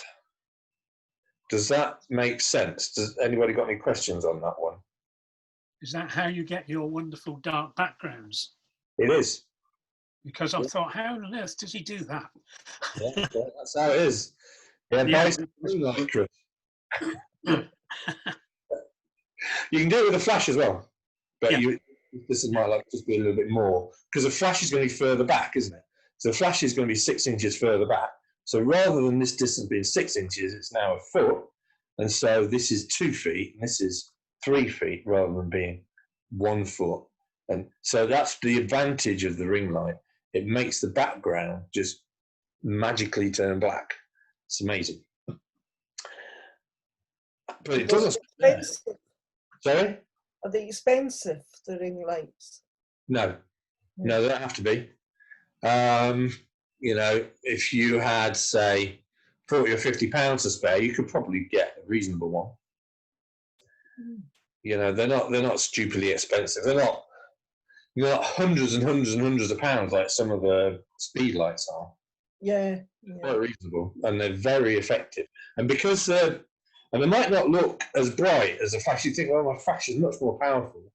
Does that make sense? Does anybody got any questions on that one? Is that how you get your wonderful dark backgrounds? It is. Because I thought, how on earth does he do that? Yeah, that's how it is. Yeah, Yeah. You can do it with a flash as well, but Yeah. this might like just be a little bit more, because the flash is going to be further back, isn't it? So the flash is going to be 6 inches further back. So rather than this distance being 6 inches, it's now a foot, and so this is 2 feet, and this is 3 feet, rather than being 1 foot. And so that's the advantage of the ring light. It makes the background just magically turn black. It's amazing. But it doesn't. Expensive. Sorry? Are they expensive, the ring lights? No, they don't have to be. You know, if you had, say, 40 or 50 pounds to spare, you could probably get a reasonable one. You know, they're not stupidly expensive. They're not hundreds and hundreds and hundreds of pounds like some of the speed lights are. Yeah. They're reasonable, and they're very effective. And because they might not look as bright as a flash, you think, well, my flash is much more powerful.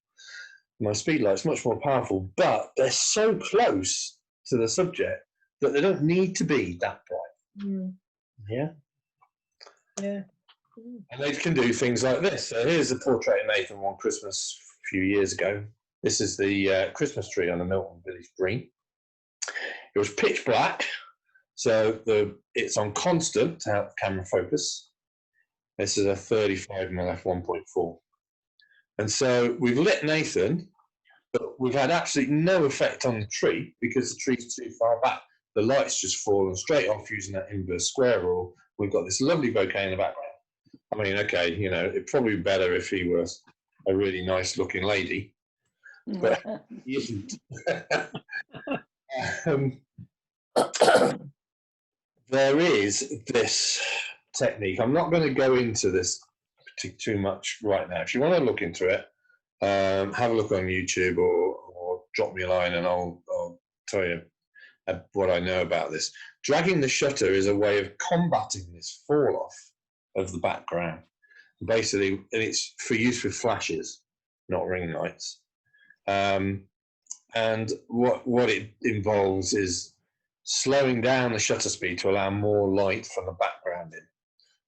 My speed light's much more powerful, but they're so close to the subject that they don't need to be that bright. Yeah. Yeah. And they can do things like this. So here's a portrait of Nathan one Christmas a few years ago. This is the Christmas tree on the Milton Village Green. It was pitch black, so it's on constant to help the camera focus. This is a 35mm f1.4. And so we've lit Nathan, but we've had absolutely no effect on the tree because the tree's too far back. The light's just fallen straight off using that inverse square rule. We've got this lovely bouquet in the background. I mean, okay, you know, it'd probably be better if he was a really nice looking lady, but he isn't. There is this technique. I'm not going to go into this too much right now. If you want to look into it, have a look on YouTube or drop me a line and I'll tell you what I know about this. Dragging the shutter is a way of combating this fall off of the background. Basically, and it's for use with flashes, not ring lights. And what it involves is slowing down the shutter speed to allow more light from the background in.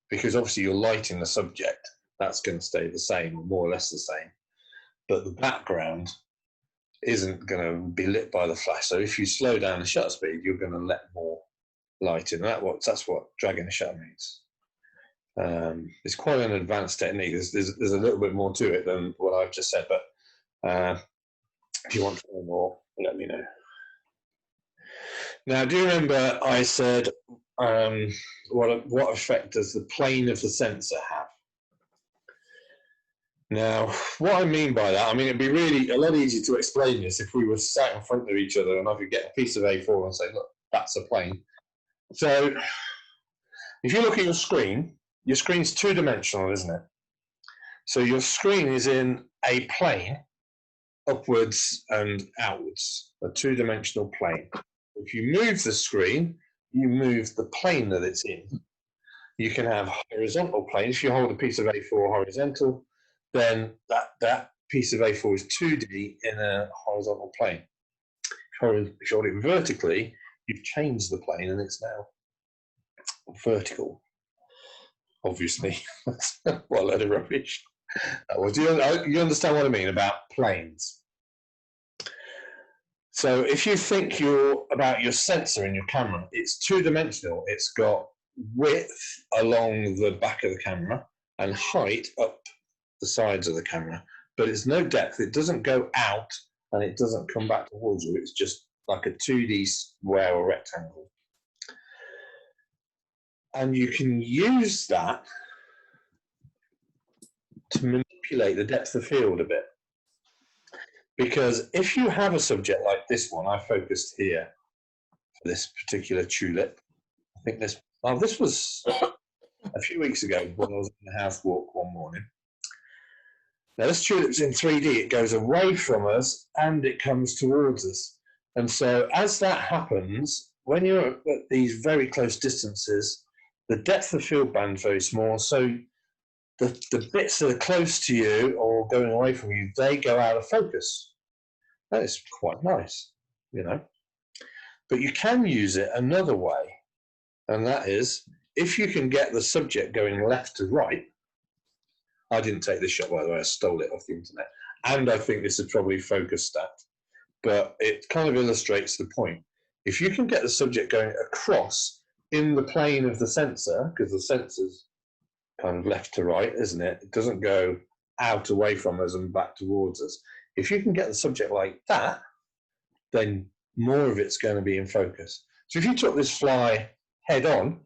Because obviously you're lighting the subject, that's going to stay the same, or more or less the same. But the background isn't going to be lit by the flash. So if you slow down the shutter speed, you're going to let more light in. That's what dragging the shutter means. It's quite an advanced technique. There's a little bit more to it than what I've just said, but if you want to know more, let me know. Now, do you remember I said what effect does the plane of the sensor have? Now, what I mean by that, I mean, it'd be really a lot easier to explain this if we were sat in front of each other and I could get a piece of A4 and say, look, that's a plane. So if you look at your screen's two-dimensional, isn't it? So your screen is in a plane, upwards and outwards, a two-dimensional plane. If you move the screen, you move the plane that it's in. You can have horizontal planes. If you hold a piece of A4 horizontal, then that piece of A4 is 2D in a horizontal plane. If you hold it vertically, you've changed the plane and it's now vertical. Obviously, what a load of rubbish. Do you understand what I mean about planes? So if you think about your sensor in your camera, it's two-dimensional. It's got width along the back of the camera and height up the sides of the camera, but it's no depth. It doesn't go out and it doesn't come back towards you. It's just like a 2D square or rectangle. And you can use that to manipulate the depth of field a bit. Because if you have a subject like this one, I focused here for this particular tulip. I think this was a few weeks ago when I was on the house walk one morning. Now this tulip's in 3D, it goes away from us and it comes towards us. And so as that happens, when you're at these very close distances, the depth of field band is very small. So the bits that are close to you or going away from you, they go out of focus. That is quite nice, you know. But you can use it another way, and that is if you can get the subject going left to right. I didn't take this shot, by the way, I stole it off the internet. And I think this is probably focus stat, but it kind of illustrates the point. If you can get the subject going across in the plane of the sensor, because the sensor's kind of left to right, isn't it? It doesn't go out away from us and back towards us. If you can get the subject like that, then more of it's going to be in focus. So if you took this fly head on,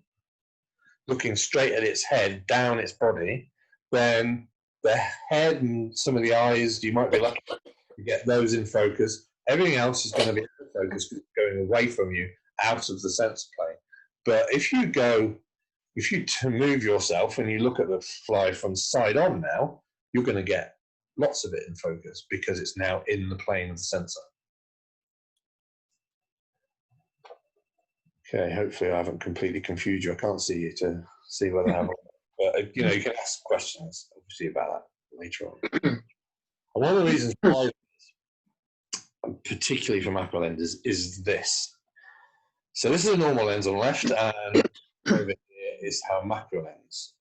looking straight at its head, down its body, then the head and some of the eyes, you might be lucky to get those in focus. Everything else is going to be out of focus because it's going away from you, out of the sensor plane. But if you move yourself and you look at the fly from side on now, you're going to get lots of it in focus because it's now in the plane of the sensor. Okay, hopefully I haven't completely confused you. I can't see you to see whether I have. But you know, you can ask questions obviously about that later on. And one of the reasons why, particularly for macro lenses, is this. So this is a normal lens on the left, and over here is how macro lens.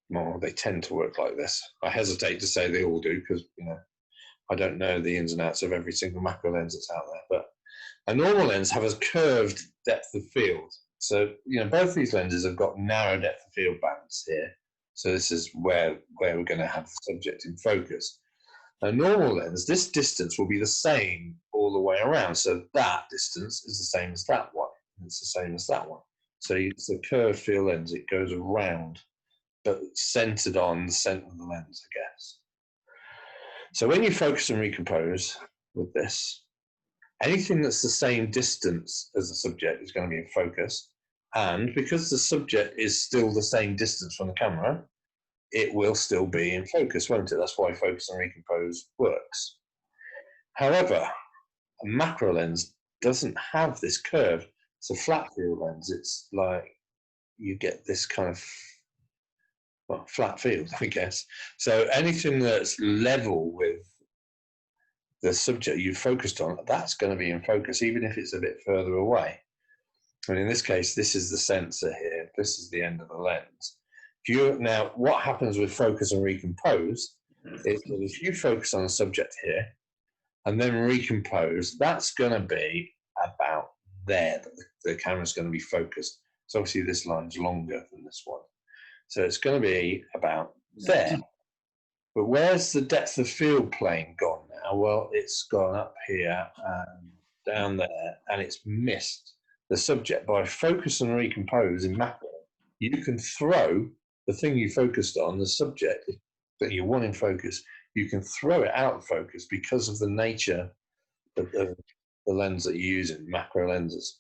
Well, they tend to work like this. I hesitate to say they all do because you know I don't know the ins and outs of every single macro lens that's out there. But a normal lens has a curved depth of field. So you know both these lenses have got narrow depth of field bands here. So this is where we're going to have the subject in focus. A normal lens, this distance will be the same all the way around. So that distance is the same as that one. It's the same as that one. So it's a curved field lens. It goes around, but centered on the center of the lens, I guess. So when you focus and recompose with this, anything that's the same distance as the subject is going to be in focus. And because the subject is still the same distance from the camera, it will still be in focus, won't it? That's why focus and recompose works. However, a macro lens doesn't have this curve. It's a flat field lens. It's like you get this kind of flat field, I guess. So anything that's level with the subject you focused on, that's going to be in focus, even if it's a bit further away. And in this case, this is the sensor here. This is the end of the lens. Now, what happens with focus and recompose is that if you focus on a subject here and then recompose, that's going to be about there that the camera's going to be focused. So obviously this line's longer than this one. So it's going to be about there. But where's the depth of field plane gone now? Well, it's gone up here and down there, and it's missed the subject. By focus and recompose in macro, you can throw the thing you focused on, the subject that you want in focus, you can throw it out of focus because of the nature of the lens that you use in macro lenses.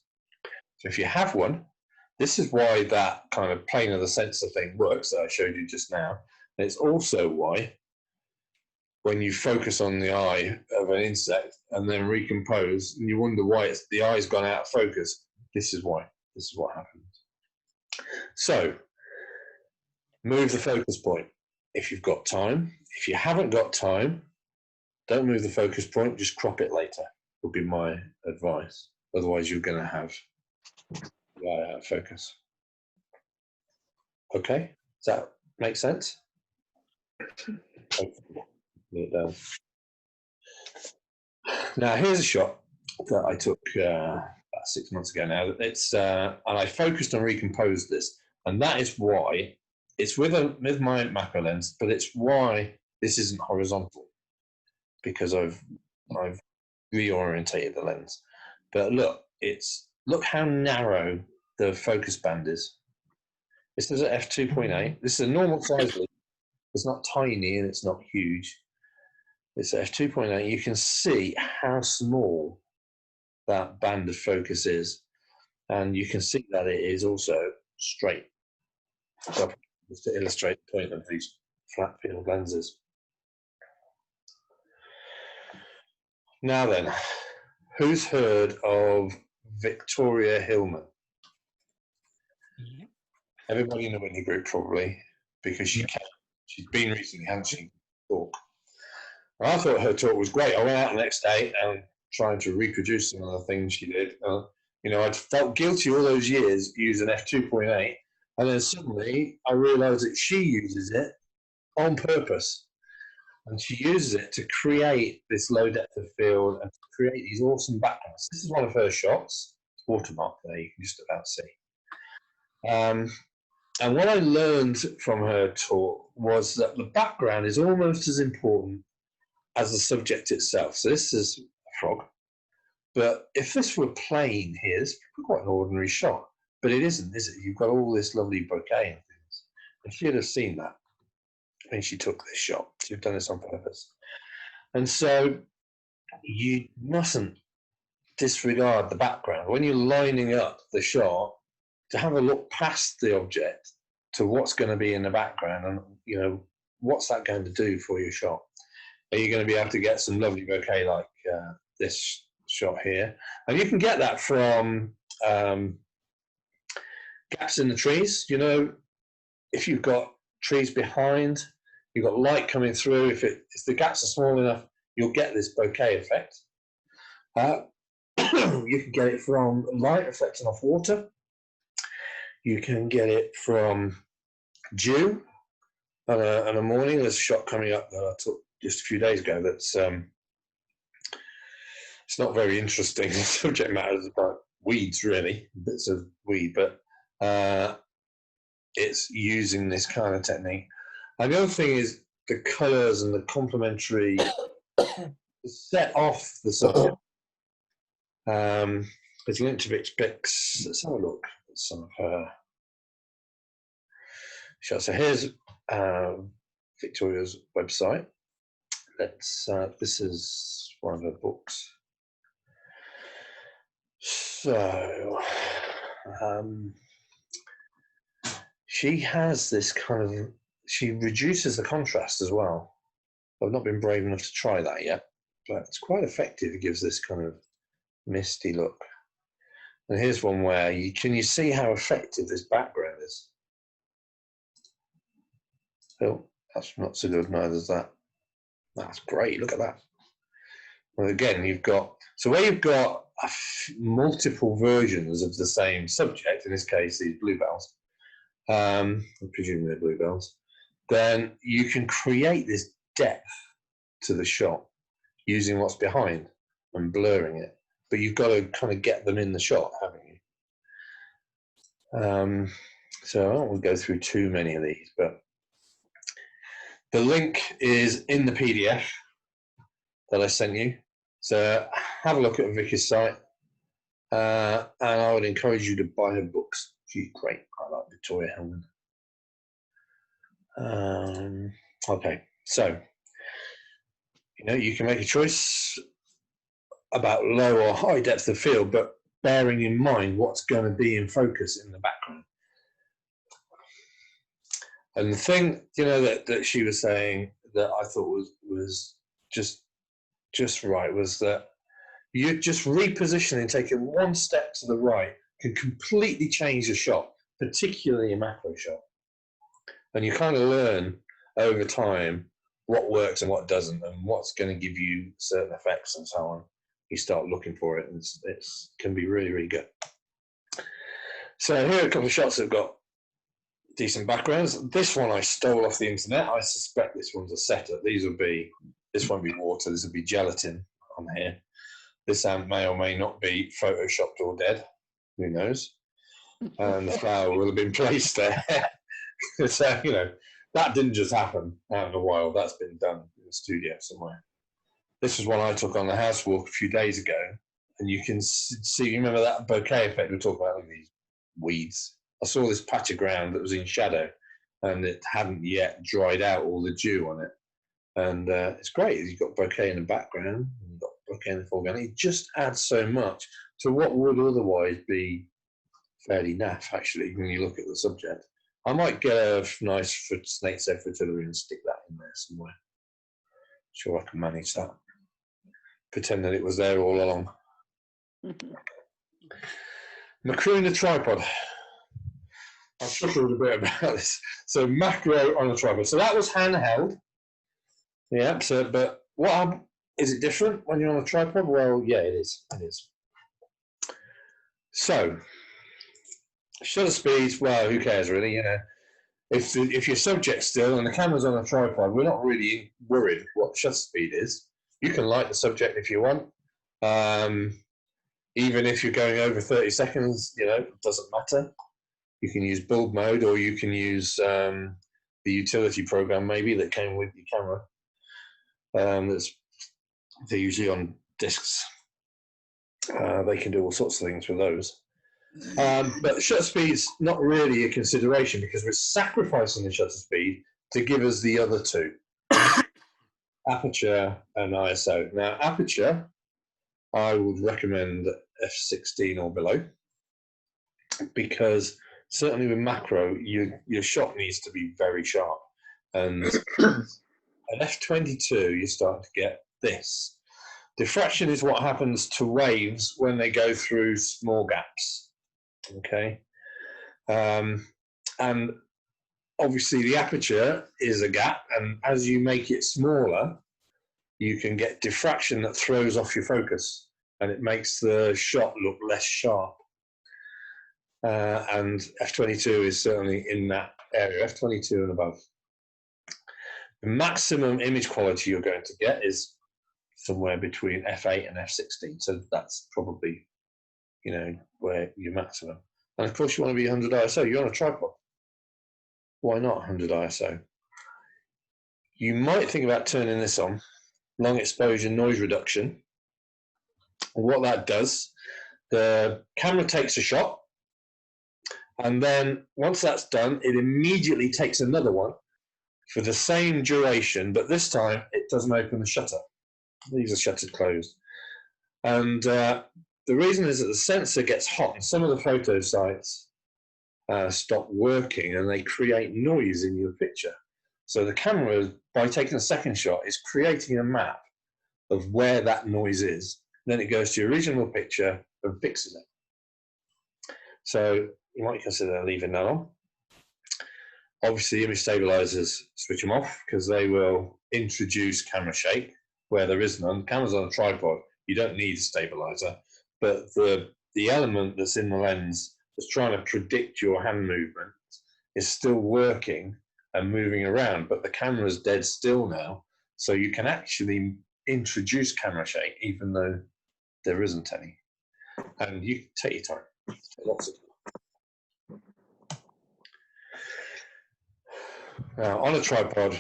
So if you have one, this is why that kind of plane of the sensor thing works that I showed you just now. And it's also why when you focus on the eye of an insect and then recompose, and you wonder why the eye's gone out of focus, this is why. This is what happens. So, move the focus point if you've got time. If you haven't got time, don't move the focus point, just crop it later, would be my advice. Otherwise, you're going to have the eye out of focus. Okay, does that make sense? Okay. It does. Now here's a shot that I took about 6 months ago now. It's and I focused and recomposed this, and that is why it's with my macro lens, but it's why this isn't horizontal, because I've reorientated the lens. But look how narrow the focus band is. This is at f2.8. This is a normal size lens. It's not tiny and it's not huge. It's f2.8. You can see how small that band of focus is, and you can see that it is also straight. So just to illustrate the point of these flat field lenses. Now then, who's heard of Victoria Hillman? Everybody in the Whitney group probably, because she's been recently, hasn't she? Talk. I thought her talk was great. I went out the next day and trying to reproduce some of the things she did. I'd felt guilty all those years using f2.8, and then suddenly I realised that she uses it on purpose, and she uses it to create this low depth of field and to create these awesome backgrounds. This is one of her shots. It's watermarked there. You can just about see. And what I learned from her talk was that the background is almost as important as the subject itself. So this is a frog, but if this were plain here, this would be quite an ordinary shot, but it isn't, is it? You've got all this lovely bouquet and things, and she'd have seen that when she took this shot. She'd done this on purpose. And so you mustn't disregard the background when you're lining up the shot, to have a look past the object to what's going to be in the background, and what's that going to do for your shot. Are you going to be able to get some lovely bouquet like this shot here? And you can get that from gaps in the trees. If you've got trees behind, you've got light coming through. If the gaps are small enough, you'll get this bouquet effect. You can get it from light reflecting off water. You can get it from dew on a morning. There's a shot coming up that I took just a few days ago that's it's not very interesting. The subject matter is about weeds, really, bits of weed, but it's using this kind of technique. And the other thing is the colours and the complementary set off the subject. There's a link to Vic's pics. Let's have a look at some of her shots. So here's Victoria's website. This is one of her books. So she has this kind of, she reduces the contrast as well. I've not been brave enough to try that yet, but it's quite effective. It gives this kind of misty look. And here's one where can you see how effective this background is? Oh, that's not so good, neither is that. That's great, look at that. Well, again, you've got multiple versions of the same subject, in this case, these bluebells, I presume they're bluebells, then you can create this depth to the shot using what's behind and blurring it. But you've got to kind of get them in the shot, haven't you? So I don't want to go through too many of these, but the link is in the PDF that I sent you. So have a look at Vicky's site, and I would encourage you to buy her books. She's great. I like Victoria Hellman. Okay, so you can make a choice about low or high depth of field, but bearing in mind what's going to be in focus in the background. And the thing, that she was saying that I thought was just right was that you just repositioning, taking one step to the right, can completely change the shot, particularly a macro shot. And you kind of learn over time what works and what doesn't, and what's going to give you certain effects and so on. You start looking for it, and it can be really, really good. So here are a couple of shots that have got decent backgrounds. This one I stole off the internet. I suspect this one's a setup. This won't be water. This will be gelatin on here. This ant may or may not be photoshopped or dead. Who knows? And the flower will have been placed there. So, that didn't just happen out in the wild. That's been done in the studio somewhere. This was one I took on the house walk a few days ago. And you can see, remember that bouquet effect we were talking about, like these weeds? I saw this patch of ground that was in shadow, and it hadn't yet dried out all the dew on it. And it's great. You've got bouquet in the background, and you've got bouquet in the foreground. It just adds so much to what would otherwise be fairly naff, actually, when you look at the subject. I might get a nice snake's head fritillary and stick that in there somewhere. Sure, I can manage that. Pretend that it was there all along. Macro in the tripod. I'll talk a little bit about this. So macro on a tripod. So that was handheld. Yeah. So, but is it different when you're on a tripod? Well, yeah, it is. It is. So shutter speeds. Well, who cares really? If your subject's still and the camera's on a tripod, we're not really worried what shutter speed is. You can light the subject if you want. Even if you're going over 30 seconds, it doesn't matter. You can use bulb mode, or you can use the utility program maybe that came with your camera. They're usually on discs. They can do all sorts of things with those. But shutter speed's not really a consideration because we're sacrificing the shutter speed to give us the other two, aperture and ISO. Now, aperture, I would recommend f16 or below, because certainly with macro, your shot needs to be very sharp. And at f22, you start to get this. Diffraction is what happens to waves when they go through small gaps. Okay. And obviously the aperture is a gap, and as you make it smaller, you can get diffraction that throws off your focus, and it makes the shot look less sharp. And f22 is certainly in that area, f22 and above. The maximum image quality you're going to get is somewhere between f8 and f16. So that's probably, where your maximum. And of course you want to be 100 ISO. You're on a tripod. Why not 100 ISO? You might think about turning this on, long exposure noise reduction. And what that does, the camera takes a shot, and then once that's done, it immediately takes another one for the same duration, but this time it doesn't open the shutter. These are shuttered closed. And the reason is that the sensor gets hot, and some of the photo sites stop working, and they create noise in your picture. So the camera, by taking a second shot, is creating a map of where that noise is. Then it goes to your original picture and fixes it. So you might consider leaving that on. Obviously, image stabilizers, switch them off, because they will introduce camera shake where there is none. Camera's on a tripod, you don't need a stabilizer, but the element that's in the lens that's trying to predict your hand movement is still working and moving around, but the camera's dead still now, so you can actually introduce camera shake even though there isn't any. And you take your time. Lots of time. Now, on a tripod,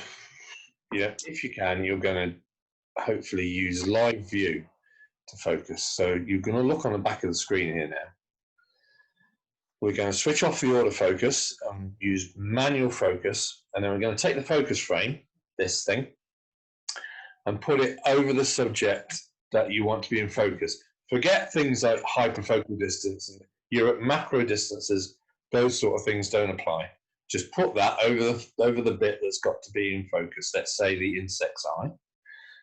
yeah, if you can, you're going to hopefully use live view to focus. So you're going to look on the back of the screen here now. We're going to switch off the autofocus and use manual focus, and then we're going to take the focus frame, this thing, and put it over the subject that you want to be in focus. Forget things like hyperfocal distance. You're at macro distances, those sort of things don't apply. Just put that over the bit that's got to be in focus. Let's say the insect's eye.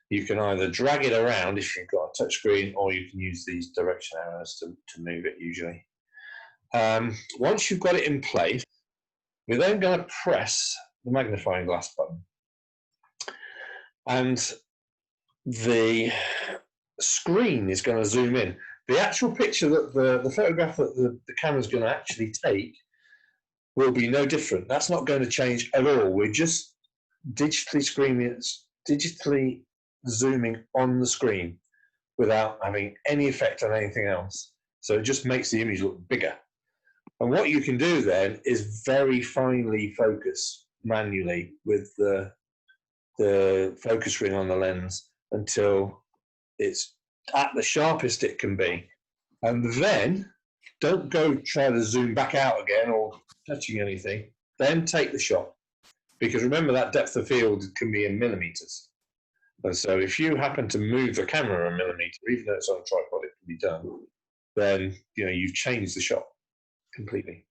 You can either drag it around if you've got a touch screen, or you can use these direction arrows to move it usually. Once you've got it in place, we're then going to press the magnifying glass button. And the screen is going to zoom in. The actual picture that the photograph that the camera's going to actually take will be no different. That's not going to change at all. We're just digitally zooming on the screen without having any effect on anything else. So it just makes the image look bigger. And what you can do then is very finely focus manually with the focus ring on the lens until it's at the sharpest it can be. And then don't go try to zoom back out again or touching anything. Then take the shot. Because remember, that depth of field can be in millimeters. And so if you happen to move the camera a millimeter, even though it's on a tripod, it can be done, then you've changed the shot completely.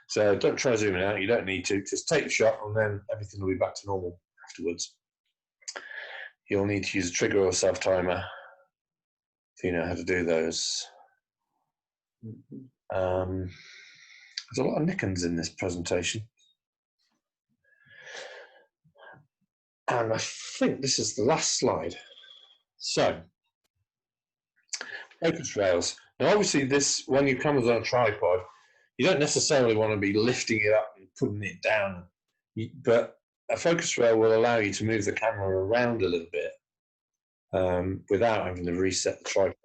So don't try zooming out. You don't need to. Just take the shot, and then everything will be back to normal afterwards. You'll need to use a trigger or self-timer if you know how to do those. There's a lot of Nikons in this presentation. And I think this is the last slide. So, focus rails. Now, obviously, when you come on a tripod, you don't necessarily want to be lifting it up and putting it down. But a focus rail will allow you to move the camera around a little bit without having to reset the tripod,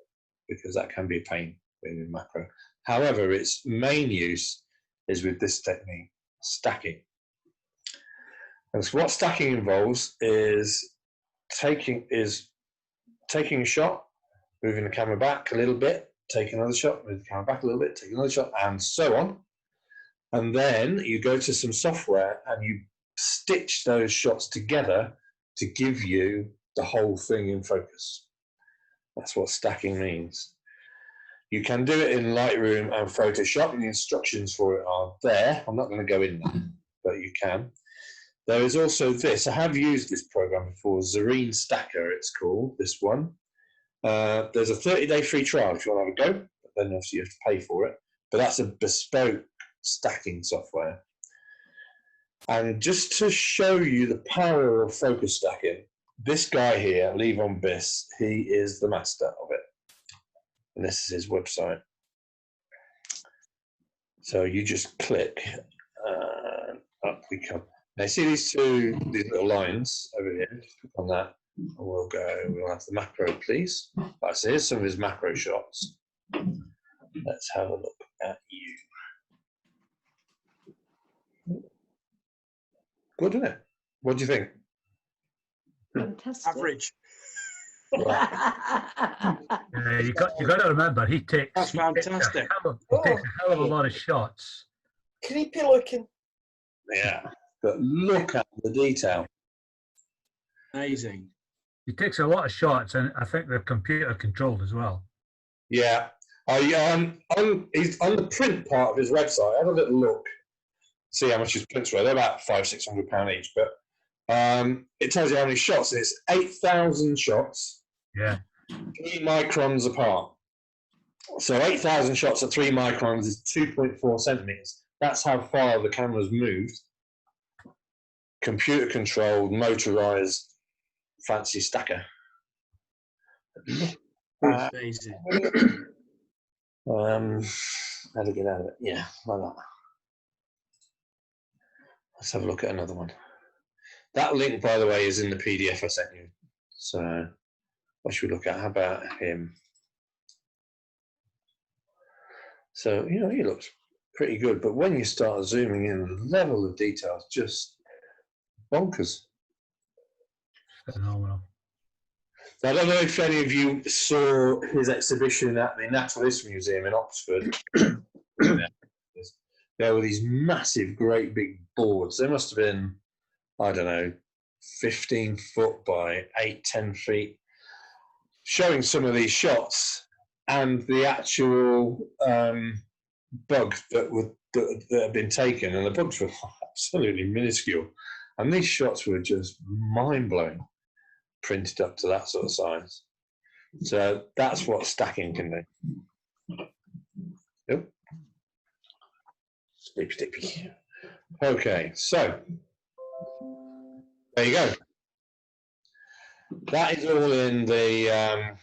because that can be a pain in macro. However, its main use is with this technique, stacking. And so what stacking involves is taking a shot, moving the camera back a little bit, take another shot, move the camera back a little bit, take another shot, and so on. And then you go to some software and you stitch those shots together to give you the whole thing in focus. That's what stacking means. You can do it in Lightroom and Photoshop, and the instructions for it are there. I'm not going to go in there, but you can. There is also this. I have used this program before, Zareen Stacker, it's called, this one. There's a 30-day free trial if you want to have a go, but then obviously you have to pay for it. But that's a bespoke stacking software. And just to show you the power of focus stacking, this guy here, Levon Biss, he is the master of it. And this is his website. So you just click, up we come. Now, see these little lines over here? Just click on that, and we'll have the macro, please. Right, so here's some of his macro shots. Let's have a look at you. Good, isn't it? What do you think? Fantastic. Average. You got to remember, he takes That's fantastic. He takes a hell of a lot of shots. Creepy looking. Yeah, but look at the detail. Amazing. He takes a lot of shots, and I think they're computer controlled as well. Yeah, he's on the print part of his website. Have a little look. See how much his prints were. They're about £500-600 each, but it tells you how many shots. It's 8,000 shots. Yeah. 3 microns apart. So 8,000 shots at 3 microns is 2.4 centimeters. That's how far the camera's moved. Computer controlled, motorized, fancy stacker. Amazing. How to get out of it? Yeah, like that. Let's have a look at another one. That link, by the way, is in the PDF I sent you. So what should we look at? How about him? So, he looks pretty good, but when you start zooming in, the level of detail is just bonkers. Phenomenal. I don't know if any of you saw his exhibition at the Natural History Museum in Oxford. There were these massive, great big boards. They must have been, I don't know, 15 foot by 8-10 feet, showing some of these shots and the actual bugs that had been taken. And the bugs were absolutely minuscule. And these shots were just mind-blowing, printed up to that sort of size. So that's what stacking can do. Yep. Snippy, snippy. Okay, so there you go. That is all in the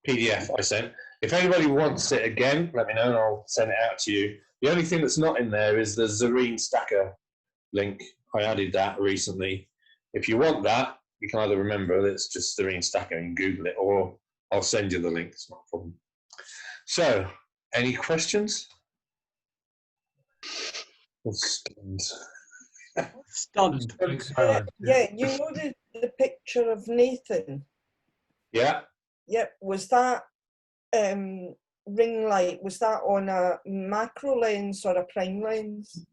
PDF I sent. If anybody wants it again, let me know and I'll send it out to you. The only thing that's not in there is the Zareen Stacker link. I added that recently. If you want that, you can either remember that it's just Zareen Stacker and Google it, or I'll send you the link. It's not a problem. So, any questions? Stunned. Stunned. Yeah, you know the picture of Nathan? Yeah. Yep. Was that ring light, was that on a macro lens or a prime lens?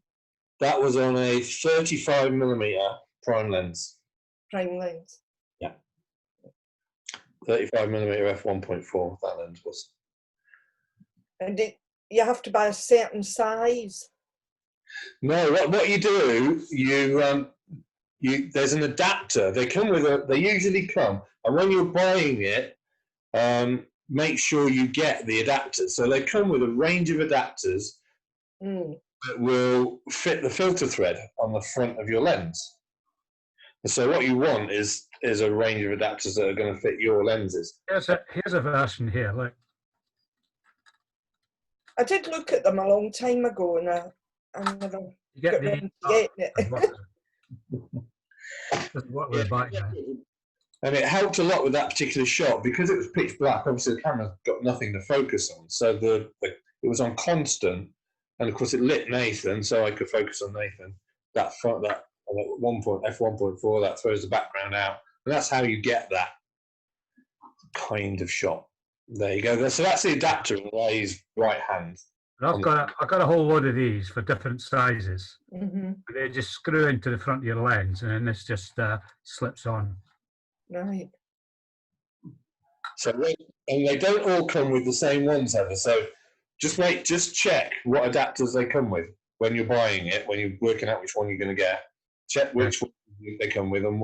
That was on a 35mm prime lens. Prime lens. Yeah. 35mm f1.4, that lens was. And you have to buy a certain size? No, what you do, there's an adapter. They come with they usually come, and when you're buying it, make sure you get the adapter. So they come with a range of adapters that will fit the filter thread on the front of your lens. And so what you want is a range of adapters that are going to fit your lenses. Here's a version here. Look. I did look at them a long time ago, and I never got around to getting it. Doesn't work with the back now. And it helped a lot with that particular shot because it was pitch black. Obviously, the camera's got nothing to focus on, so it was on constant, and of course it lit Nathan, so I could focus on Nathan. That at one point f1.4 that throws the background out, and that's how you get that kind of shot. There you go. So that's the adapter in Ray's right hand. I've got a whole load of these for different sizes. They just screw into the front of your lens, and then this just slips on. Right. So and they don't all come with the same ones, Heather. So just check what adapters they come with when you're buying it, when you're working out which one you're going to get. Check which ones they come with and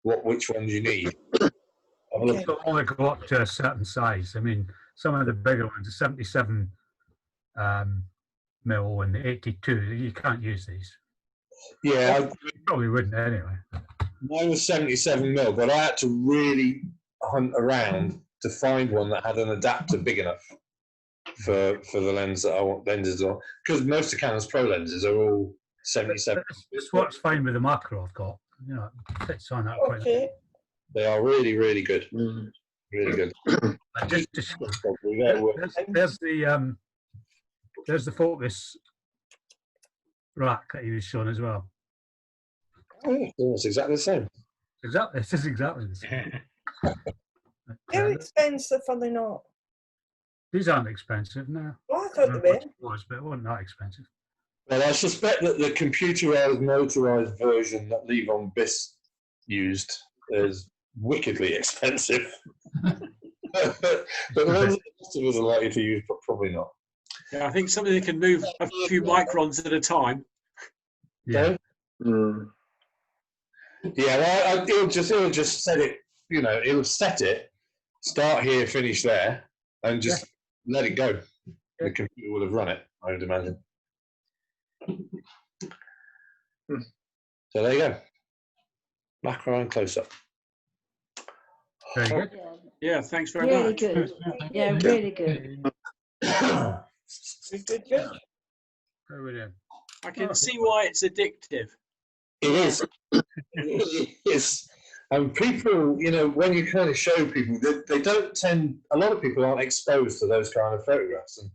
which ones you need. They only go up to a certain size. I mean, some of the bigger ones, the 77 mil and the 82, you can't use these. Yeah, you probably wouldn't anyway. Mine was 77 mil, but I had to really hunt around to find one that had an adapter big enough for the lens that I want lenses on. Because most of Canon's Pro lenses are all 77. This works fine with the macro I've got. You know, it fits on that quite well. They are really, really good. Really good. There's the focus rack that he was showing as well. Oh, it's exactly the same. Exactly, this is exactly the same. How expensive are they not? These aren't expensive, no. Oh, I thought they were. It was, but it wasn't that expensive. Well, I suspect that the computerized, motorized version that Levon Biss used is wickedly expensive. But the ones that most of us are likely to use, probably not. Yeah, I think something that can move a few microns at a time. Yeah. Yeah, it'll just set it. You know, it'll set it. Start here, finish there, and just let it go. The computer will have run it, I would imagine. So there you go. Macro and close up. Very good. Yeah, thanks very Really much. good. Yeah, really good. Good. Brilliant. I can see why it's addictive. It is. It is. And people, you know, when you kind of show people, they don't tend. A lot of people aren't exposed to those kind of photographs, and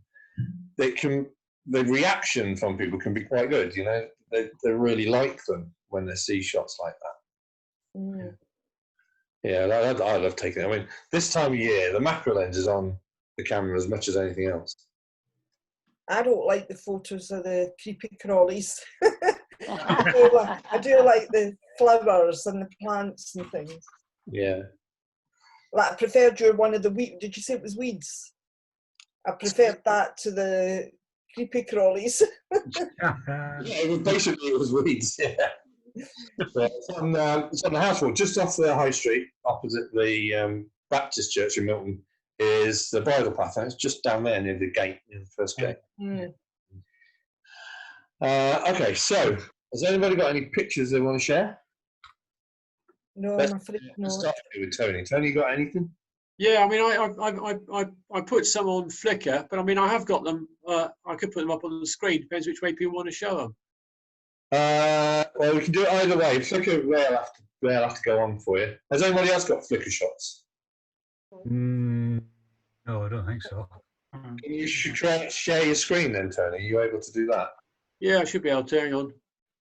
the reaction from people can be quite good. You know, they really like them when they see shots like that. Mm. Yeah, I love taking it. I mean, this time of year, the macro lens is on the camera as much as anything else. I don't like the photos of the creepy crawlies. I do like the flowers and the plants and things. Yeah. Like, I preferred your one of the weed. Did you say it was weeds? I preferred that to the creepy crawlies. Basically, it was weeds. Yeah. But it's on the house wall, just off the high street, opposite the Baptist Church in Milton, is the bridle path, and it's just down there near the gate, near the first gate. Mm. Okay, so has anybody got any pictures they want to share? No, I'm afraid Let's not. start with Tony. Tony, you got anything? Yeah, I mean, I put some on Flickr, but I mean, I have got them. I could put them up on the screen. Depends which way people want to show them. Well, we can do it either way. Flickr, they'll have to go on for you. Has anybody else got Flickr shots? No, I don't think so. Can you share your screen then, Tony? Are you able to do that? Yeah, I should be able to. Hang on.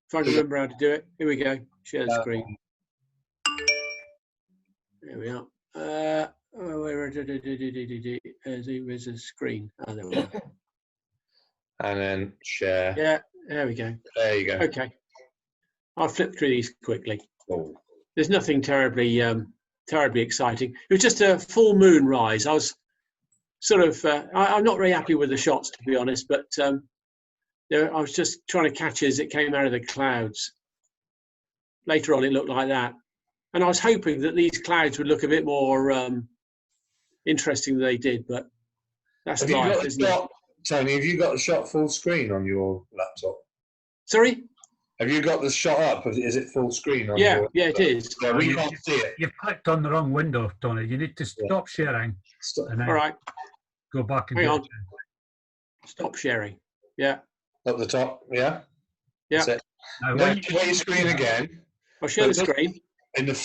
If I can remember how to do it. Here we go. Share the screen. There we are. Where's the screen? Oh, there we are. And then share. Yeah, there we go. There you go. Okay. I'll flip through these quickly. Oh. There's nothing terribly exciting. It was just a full moon rise. I was sort of, I'm not very happy with the shots, to be honest, but I was just trying to catch it as it came out of the clouds. Later on, it looked like that. And I was hoping that these clouds would look a bit more interesting than they did, but that's life, isn't it? Tony, have you got the shot full screen on your laptop? Sorry? Have you got the shot up? Is it full screen on Yeah, your yeah, it is. Yeah, we can't see it. You've clicked on the wrong window, Tony. You need to stop sharing. And then All right. go back and Hang do on. it. Stop sharing. Yeah. Up the top, yeah? Yeah. That's it. Now, Now, when share your screen again. I'll share the screen. In that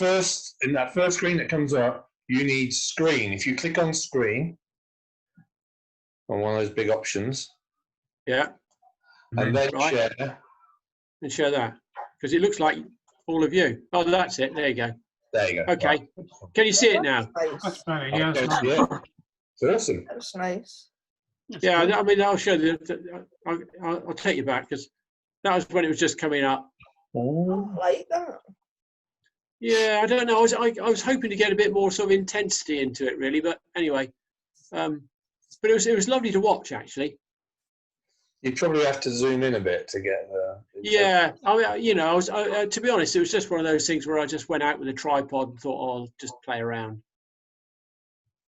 first screen that comes up, you need screen. If you click on screen, on one of those big options, Yeah. and then Right. share. And share that. Because it looks like all of you. Oh, that's it. There you go. There you go. Okay. Right. Can you see it now? Nice. That's better, yeah. Okay, that's yeah. It's awesome. That's nice. Yeah, I mean, I'll show you. I'll take you back because that was when it was just coming up. I like that. Yeah, I don't know. I was hoping to get a bit more sort of intensity into it, really. But anyway, but it was lovely to watch, actually. You probably have to zoom in a bit to get the. Yeah, I mean, I was to be honest, it was just one of those things where I just went out with a tripod and thought, oh, I'll just play around.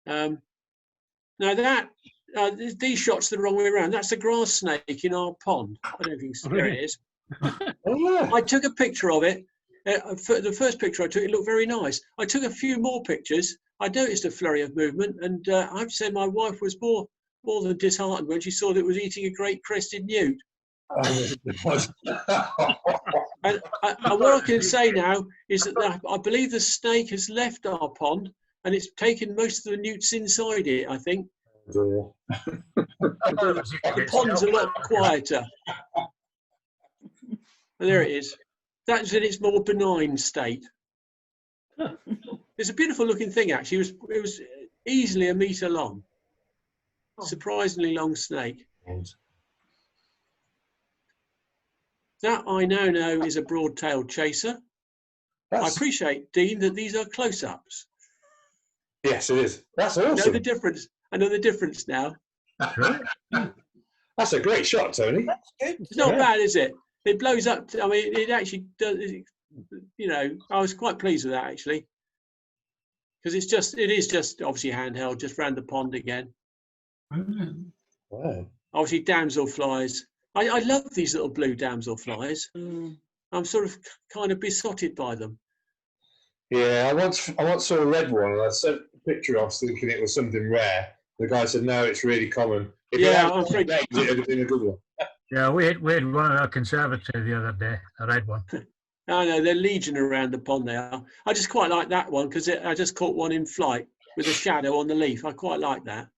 Now that these shots are the wrong way around. That's a grass snake in our pond. I don't think there it is. Oh, yeah. I took a picture of it. The first picture I took, it looked very nice. I took a few more pictures. I noticed a flurry of movement, and I have to say my wife was more than disheartened when she saw that it was eating a great crested newt. And what I can say now is that I believe the snake has left our pond, and it's taken most of the newts inside it, I think. The pond's a lot quieter. And there it is. That's in its more benign state. It's a beautiful looking thing, actually. It was easily 1 metre long. Surprisingly long snake. That I now know is a broad-tailed chaser. I appreciate, Dean, that these are close-ups. Yes, it is. That's awesome. I know the difference now. That's a great shot, Tony. That's good. It's not bad, is it? It blows up. I mean, it actually does. You know, I was quite pleased with that actually, because it is just obviously handheld, just round the pond again. Wow. Obviously, damselflies. I love these little blue damselflies. I'm sort of kind of besotted by them. Yeah, I once saw a red one, and I sent a picture off thinking it was something rare. The guy said, "No, it's really common." If I'm afraid it would have been a good one. Yeah, we had one at our conservatory the other day, a red one. I know, they're legion around the pond they are. I just quite like that one because I just caught one in flight with a shadow on the leaf. I quite like that.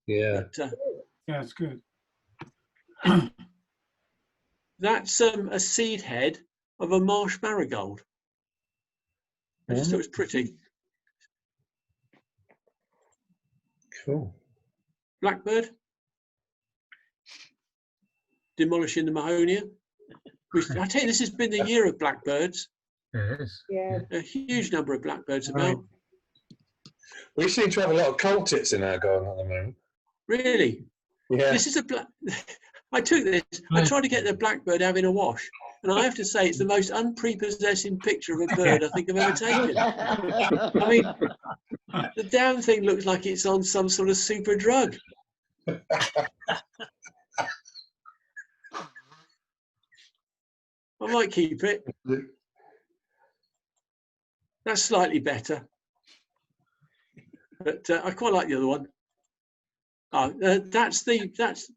Yeah. But, Yeah, it's good. that's a seed head. of a marsh marigold. I just thought it was pretty. Cool. Blackbird. Demolishing the Mahonia. I tell you, this has been the year of blackbirds. It is. Yeah. A huge number of blackbirds about. We seem to have a lot of cold tits in our garden at the moment. Really? Yeah. This is a I took this. I tried to get the blackbird having a wash, and I have to say it's the most unprepossessing picture of a bird I think I've ever taken. I mean, the damn thing looks like it's on some sort of super drug. I might keep it. That's slightly better, but I quite like the other one. That's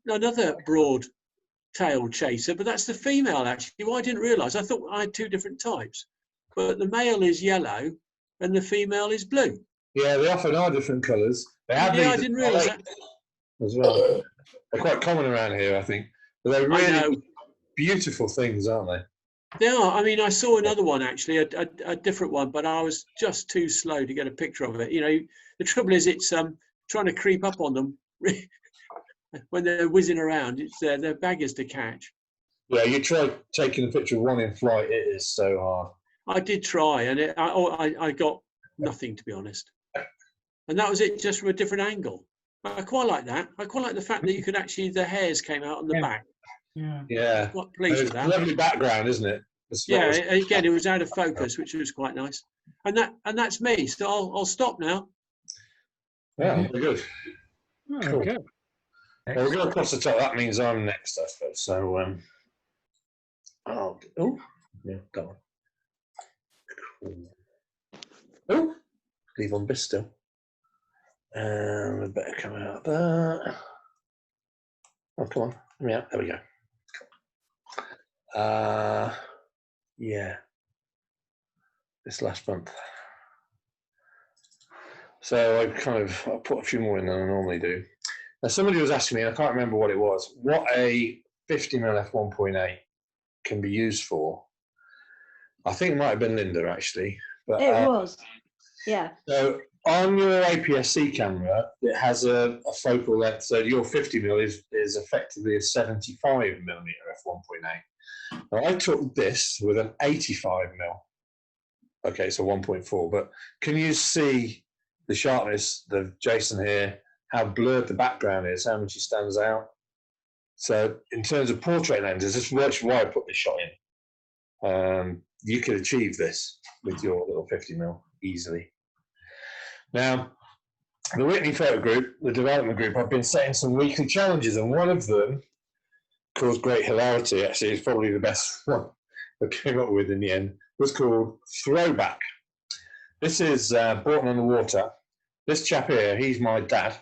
another broad-tailed chaser, but that's the female actually. Well, I didn't realise. I thought I had two different types, but the male is yellow and the female is blue. Yeah, they often are different colours. They have Yeah, I these didn't realise that. as well. They're quite common around here, I think. But they're really beautiful things, aren't they? They are. I mean, I saw another one actually, a different one, but I was just too slow to get a picture of it. You know, the trouble is, it's trying to creep up on them when they're whizzing around. It's their baggers to catch. Yeah, you try taking a picture of one in flight. It is so hard. I did try, and I got nothing, to be honest. And that was it, just from a different angle. I quite like that. I quite like the fact that you could actually, the hairs came out on the back. Yeah. Quite pleased with that. Lovely background, isn't it? Yeah, again, it was out of focus, which was quite nice. And that's me. So I'll stop now. Yeah, very good. Cool. Okay. Well, we're going across the top. That means I'm next, I suppose. So, yeah, go on. Cool. Oh, leave on this still. We better come out there. Oh, come on. Let me out. There we go. Yeah. This last month. So I put a few more in than I normally do. Now somebody was asking me, and I can't remember what it was, what a 50mm f1.8 can be used for. I think it might have been Linda actually. But, it was, yeah. So on your APS-C camera, it has a focal length. So your 50mm is effectively a 75mm f1.8. Now I took this with an 85mm. Okay, so 1.4. But can you see the sharpness of Jason here? How blurred the background is, how much he stands out. So in terms of portrait lenses, this is actually why I put this shot in. You could achieve this with your little 50mm easily. Now, the Whitney Photo Group, the development group, I've been setting some weekly challenges, and one of them caused great hilarity. Actually, it's probably the best one I came up with in the end. Was called Throwback. This is Broughton on the Water. This chap here, he's my dad.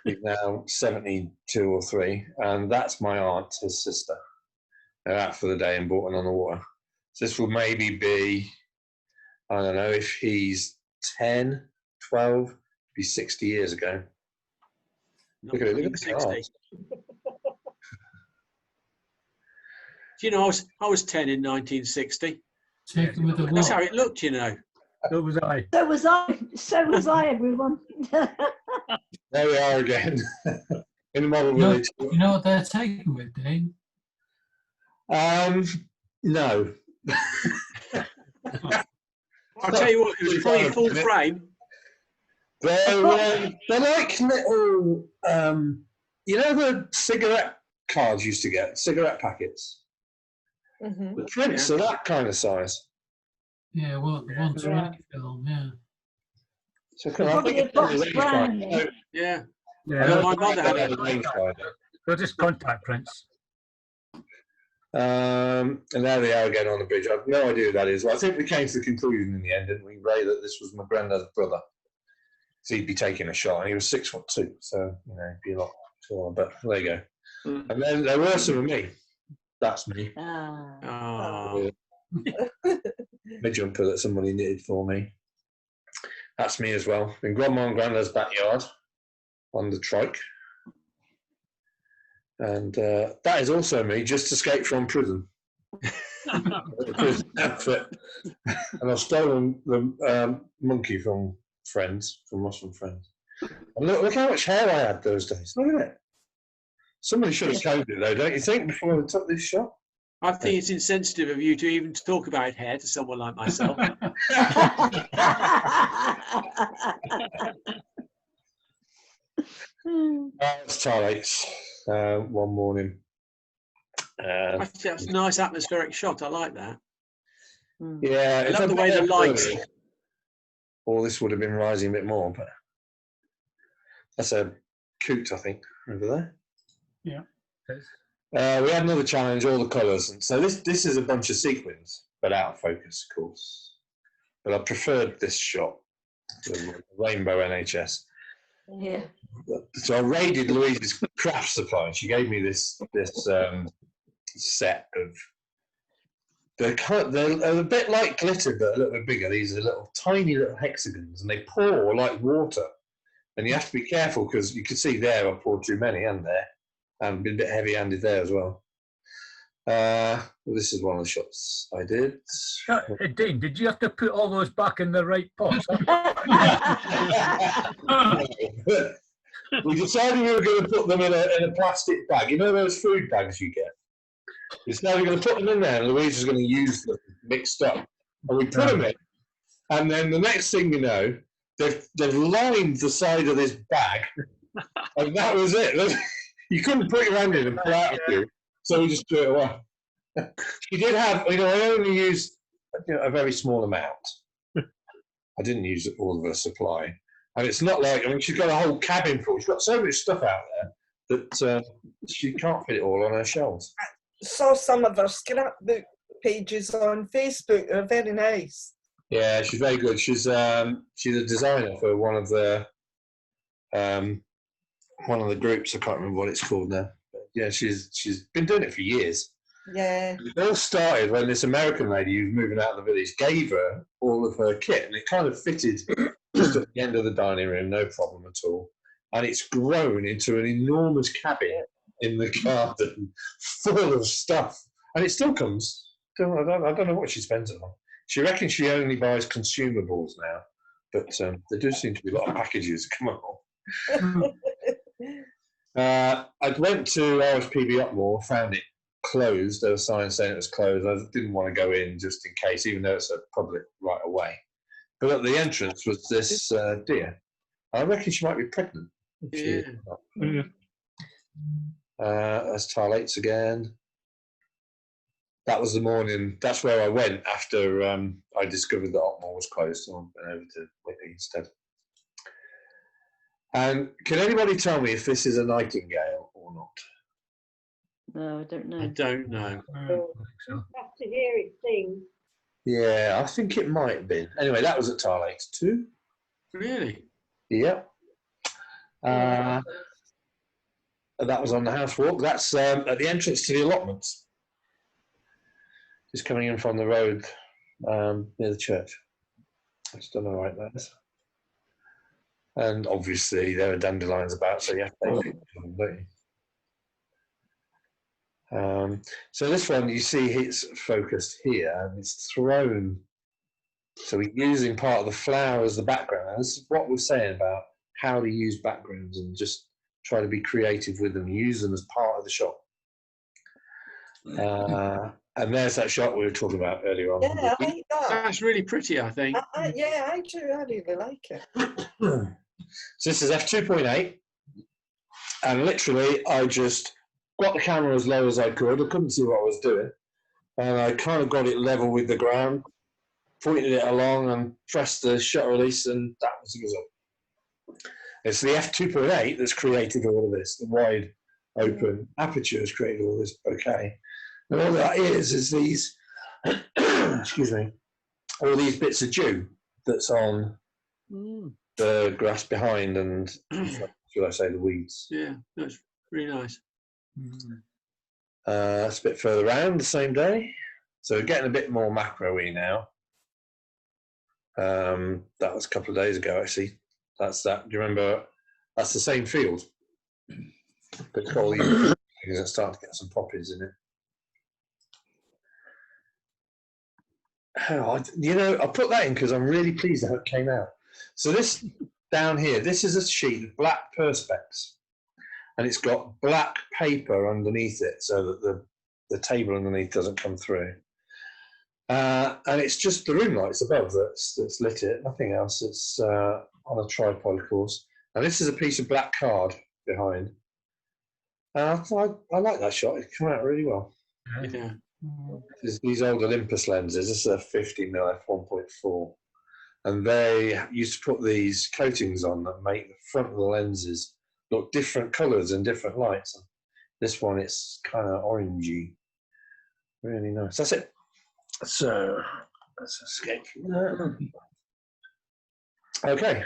He's now 72 or 3, and that's my aunt, his sister. They're out for the day in Broughton on the Water. So this will maybe be, I don't know, if he's 10, 12, be 60 years ago. Look at it, look at the 60. cards. Do you know, I was 10 in 1960. Taken with the That's what? how it looked, you know. So was I. So was I. So was I, everyone. There we are again, in the model No, village. you know what they're taken with, Dean? No. I'll tell you what, it was probably full frame. They're like little, you know the cigarette cards used to get, cigarette packets? Mm-hmm. The prints are that kind of size. Yeah, well, the one to Yeah. film, yeah. So Probably a box brand, yeah. Yeah. Yeah, My mother had it. they're just contact prints. And there they are again on the bridge. I've no idea who that is. Well, I think we came to the conclusion in the end, didn't we, Ray, that this was my granddad's brother. So he'd be taking a shot, and he was 6'2", so you know, he'd be a lot taller. But there you go. Mm. And then there were some of me. That's me. Oh. My jumper that somebody knitted for me. That's me as well. In Grandma and Grandad's backyard on the trike. And that is also me, just escaped from prison. Christmas outfit. And I've stolen the monkey from Muslim friends. And look how much hair I had those days. Look at it. Somebody should have combed it though, don't you think, before I took this shot? I think it's insensitive of you to even talk about hair to someone like myself. It's Charlie's one morning. That's a nice atmospheric shot. I like that. Yeah, I love the way the lights. Or this would have been rising a bit more, but that's a coot, I think, over there. Yeah. We had another challenge, all the colours, and so this is a bunch of sequins, but out of focus, of course. But I preferred this shot, the rainbow NHS. Yeah. So I raided Louise's craft supply, and she gave me this set of. They're a bit like glitter, but a little bit bigger. These are tiny little hexagons, and they pour like water. And you have to be careful because you can see there I poured too many, and there, and been a bit heavy-handed there as well. This is one of the shots I did. Dean, did you have to put all those back in the right pots? We decided we were going to put them in a plastic bag. You know those food bags you get? We decided we were going to put them in there, and Louise was going to use them mixed up. And we put them in, and then the next thing you know, they've lined the side of this bag, and that was it. You couldn't put your hand in and pull out a few, so we just threw it away. She did have, I only used a very small amount. I didn't use all of her supply. And it's not like, she's got a whole cabin full. She's got so much stuff out there that she can't fit it all on her shelves. I saw some of her scrapbook pages on Facebook. They're very nice. Yeah, she's very good. She's a designer for one of the groups. I can't remember what it's called now. But yeah, she's been doing it for years. Yeah. It all started when this American lady who was moving out of the village gave her all of her kit, and it kind of fitted just at the end of the dining room, no problem at all. And it's grown into an enormous cabin in the garden full of stuff. And it still comes. I don't know what she spends it on. She reckons she only buys consumables now, but there do seem to be a lot of packages come along. I went to RSPB Upmore, found it closed. There was signs saying it was closed. I didn't want to go in just in case, even though it's a public right away. But at the entrance was this deer. I reckon she might be pregnant. Yeah. That's Tarlates again. That was the morning. That's where I went after I discovered that Otmore was closed. So I went over to Whitney instead. And can anybody tell me if this is a nightingale or not? No, I don't know. I don't know. I think so. Have to hear it sing. Yeah, I think it might have been. Anyway, that was at Tarlates too. Really? Yep. That was on the house walk. That's at the entrance to the allotments. Just coming in from the road near the church. I just don't know right there. And obviously there are dandelions about, so you have to take pictures of them, don't you? So this one, you see it's focused here, and it's thrown. So we're using part of the flower as the background. And this is what we're saying about how to use backgrounds and just try to be creative with them, use them as part of the shot. And there's that shot we were talking about earlier on. Yeah, I like that. That's really pretty, I think. Yeah, I do. I really like it. So this is f2.8, and literally I just got the camera as low as I could. I couldn't see what I was doing, and I kind of got it level with the ground, pointed it along and pressed the shutter release, and that was the result. It's the f2.8 that's created all of this. The wide open aperture has created all this bokeh. And all that is these, excuse me, all these bits of dew that's on the grass behind and, should I say, the weeds. Yeah, that's really nice. That's a bit further around the same day. So we're getting a bit more macro-y now. That was a couple of days ago, actually. That's that. Do you remember? That's the same field. But it's got all these things that start to get some poppies in it. You know, I put that in because I'm really pleased how it came out. So this down here, this is a sheet of black perspex, and it's got black paper underneath it so that the table underneath doesn't come through. And it's just the room lights above that's lit it, nothing else. It's on a tripod, of course. And this is a piece of black card behind. I like that shot. It came out really well. Yeah. These old Olympus lenses, this is a 50mm f1.4. And they used to put these coatings on that make the front of the lenses look different colours and different lights. And this one, it's kind of orangey. Really nice. That's it. So let's escape from that. Okay.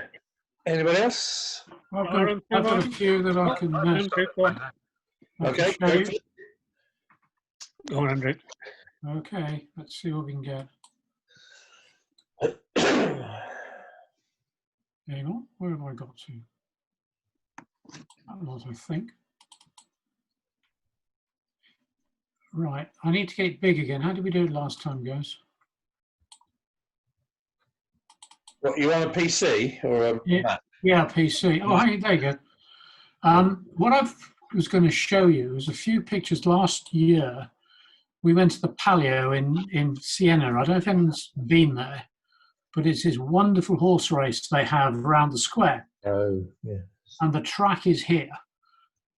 Anybody else? I've got a few that I can. Okay. show you. Go on, Andrew. Okay, let's see what we can get. Hang on, where have I got to? That was, I think. Right, I need to get it big again. How did we do it last time, guys? What, you on a PC or a Mac? Yeah, PC. Oh, hey, there you go. What I was going to show you is a few pictures last year. We went to the Palio in Siena. I don't know if anyone's been there, but it's this wonderful horse race they have around the square. Oh, yeah. And the track is here.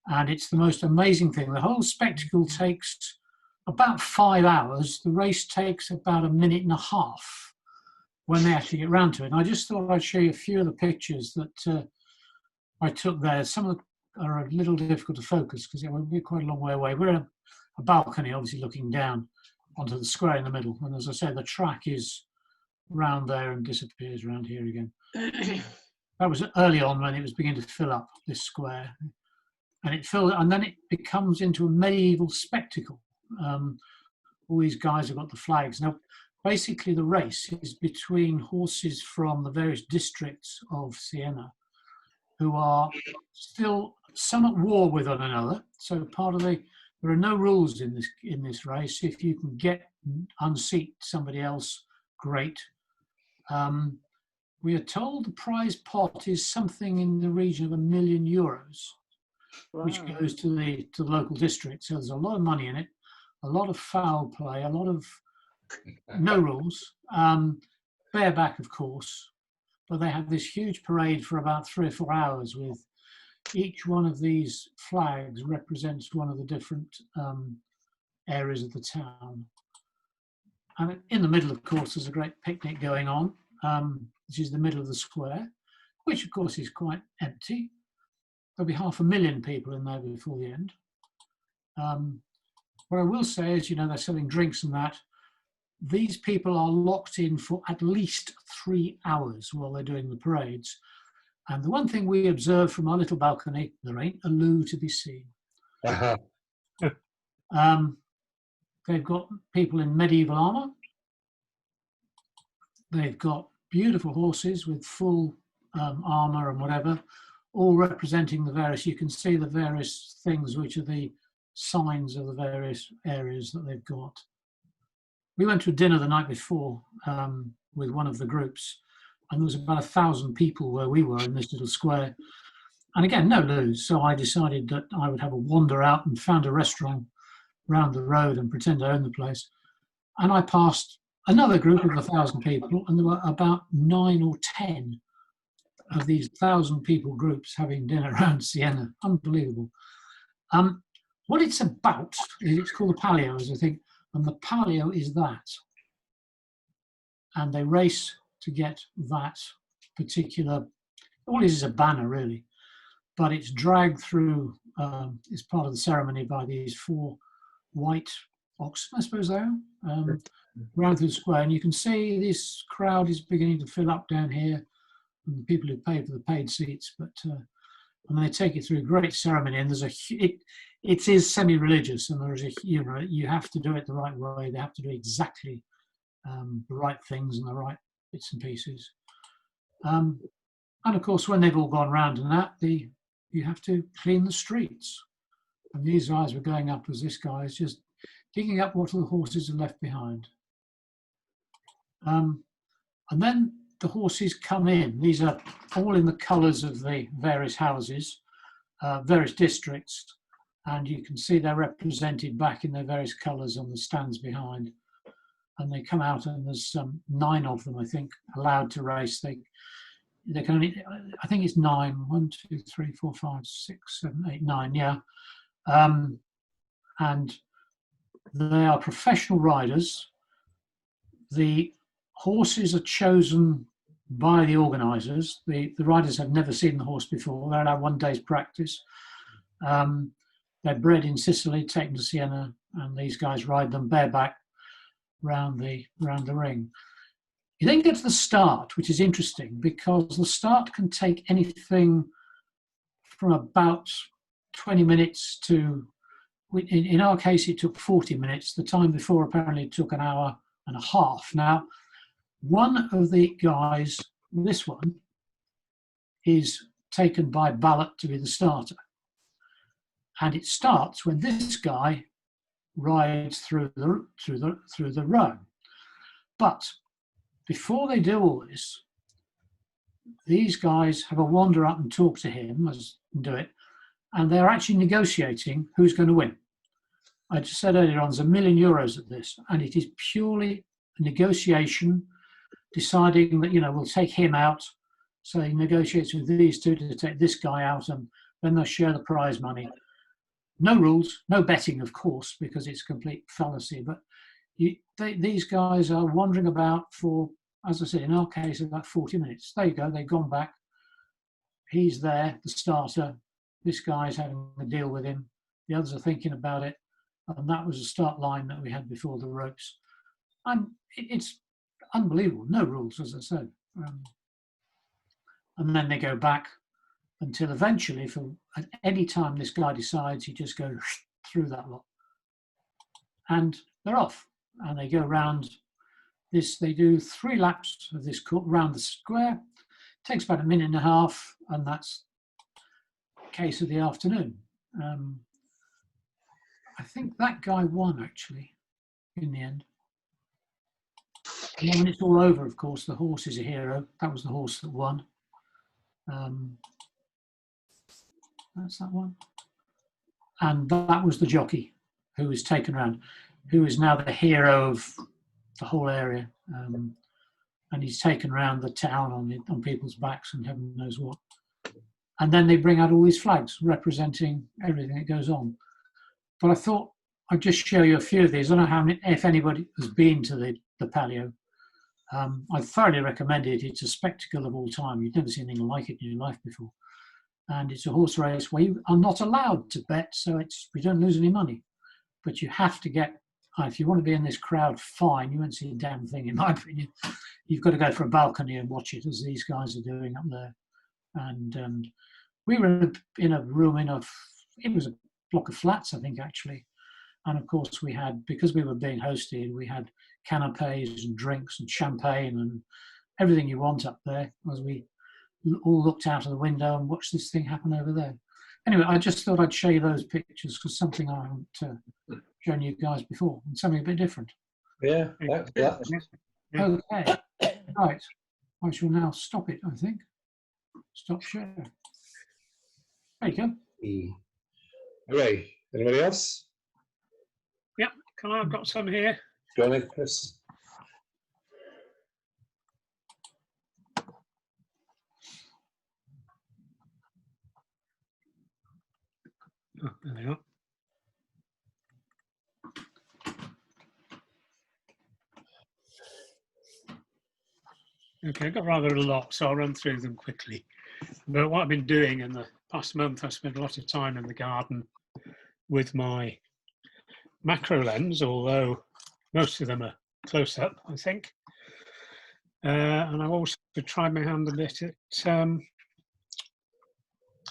And it's the most amazing thing. The whole spectacle takes about 5 hours. The race takes about 1.5 minutes when they actually get round to it. And I just thought I'd show you a few of the pictures that I took there. Some of them are a little difficult to focus because we're quite a long way away. We're in a balcony, obviously looking down onto the square in the middle. And as I said, the track is round there and disappears around here again. That was early on when it was beginning to fill up this square. And it filled, and then it becomes into a medieval spectacle. All these guys have got the flags. Now, basically the race is between horses from the various districts of Siena who are still some at war with one another. So there are no rules in this race. If you can unseat somebody else, great. We are told the prize pot is something in the region of €1 million, which goes to the local district. So there's a lot of money in it, a lot of foul play, a lot of no rules, bareback, of course. But they have this huge parade for about 3 or 4 hours with each one of these flags represents one of the different areas of the town. And in the middle, of course, there's a great picnic going on, which is the middle of the square, which, of course, is quite empty. There'll be 500,000 people in there before the end. What I will say is, they're selling drinks and that. These people are locked in for at least 3 hours while they're doing the parades. And the one thing we observe from our little balcony, there ain't a loo to be seen. Uh-huh. They've got people in medieval armour. They've got beautiful horses with full armour and whatever, all representing the various, you can see the various things which are the signs of the various areas that they've got. We went to a dinner the night before with one of the groups, and there was about 1,000 people where we were in this little square. And again, no loos. So I decided that I would have a wander out and found a restaurant round the road and pretend I owned the place. And I passed another group of 1,000 people, and there were about 9 or 10 of these 1,000 people groups having dinner around Siena. Unbelievable. What it's about is it's called the Palio, as I think, and the Palio is that. And they race to get that particular, all it is a banner really, but it's dragged through, it's part of the ceremony by these 4 white oxen, I suppose they are, around through the square. And you can see this crowd is beginning to fill up down here, and the people who pay for the paid seats, but and they take it through a great ceremony, and it is semi-religious, and there's you have to do it the right way. They have to do exactly the right things and the right bits and pieces. And of course, when they've all gone round and that, you have to clean the streets. And these guys were going up as this guy is just digging up what the horses have left behind. And then the horses come in. These are all in the colours of the various houses, various districts, and you can see they're represented back in their various colours on the stands behind. And they come out, and there's 9 of them, I think, allowed to race. They can only, I think it's 9. 1, 2, 3, 4, 5, 6, 7, 8, 9. Yeah, and they are professional riders. The horses are chosen by the organisers. The riders have never seen the horse before. They're allowed 1 day's practice. They're bred in Sicily, taken to Siena, and these guys ride them bareback round the ring. You then get to the start, which is interesting because the start can take anything from about 20 minutes to, in our case, it took 40 minutes. The time before apparently it took an hour and a half. Now, one of the guys, this one, is taken by ballot to be the starter. And it starts when this guy rides through the row. But before they do all this, these guys have a wander up and talk to him and do it, and they're actually negotiating who's going to win. I just said earlier on, there's €1 million at this, and it is purely a negotiation, deciding that, we'll take him out. So he negotiates with these two to take this guy out, and then they'll share the prize money. No rules, no betting, of course, because it's complete fallacy. But these guys are wandering about for, as I said, in our case, about 40 minutes. There you go, they've gone back. He's there, the starter. This guy's having a deal with him. The others are thinking about it. And that was the start line that we had before the ropes. And it's unbelievable, no rules, as I said. And then they go back until eventually, at any time this guy decides, he just goes through that lot. And they're off. And they go round this, they do 3 laps of this court round the square. It takes about 1.5 minutes, and that's the case of the afternoon. I think that guy won, actually, in the end. And then when it's all over, of course, the horse is a hero. That was the horse that won. That's that one. And that was the jockey who was taken around, who is now the hero of the whole area. And he's taken around the town on people's backs and heaven knows what. And then they bring out all these flags representing everything that goes on. But I thought I'd just show you a few of these. I don't know if anybody has been to the Palio. I thoroughly recommend it. It's a spectacle of all time. You've never seen anything like it in your life before. And it's a horse race where you are not allowed to bet, so we don't lose any money. But you have to get, if you want to be in this crowd, fine. You won't see a damn thing, in my opinion. You've got to go for a balcony and watch it, as these guys are doing up there. And we were in a room it was a block of flats, I think, actually. And of course we had, because we were being hosted, we had canapes and drinks and champagne and everything you want up there, as we all looked out of the window and watched this thing happen over there. Anyway, I just thought I'd show you those pictures because something I haven't shown you guys before, and something a bit different. Yeah. Okay, right. I shall now stop it, I think. Stop share. There you go. Hooray. Anybody else? Yep, I've got some here. Go on, Chris. Oh, there they are. Okay, I've got rather a lot, so I'll run through them quickly. But what I've been doing in the past month, I've spent a lot of time in the garden with my macro lens, although most of them are close up, I think. And I've also tried my hand a bit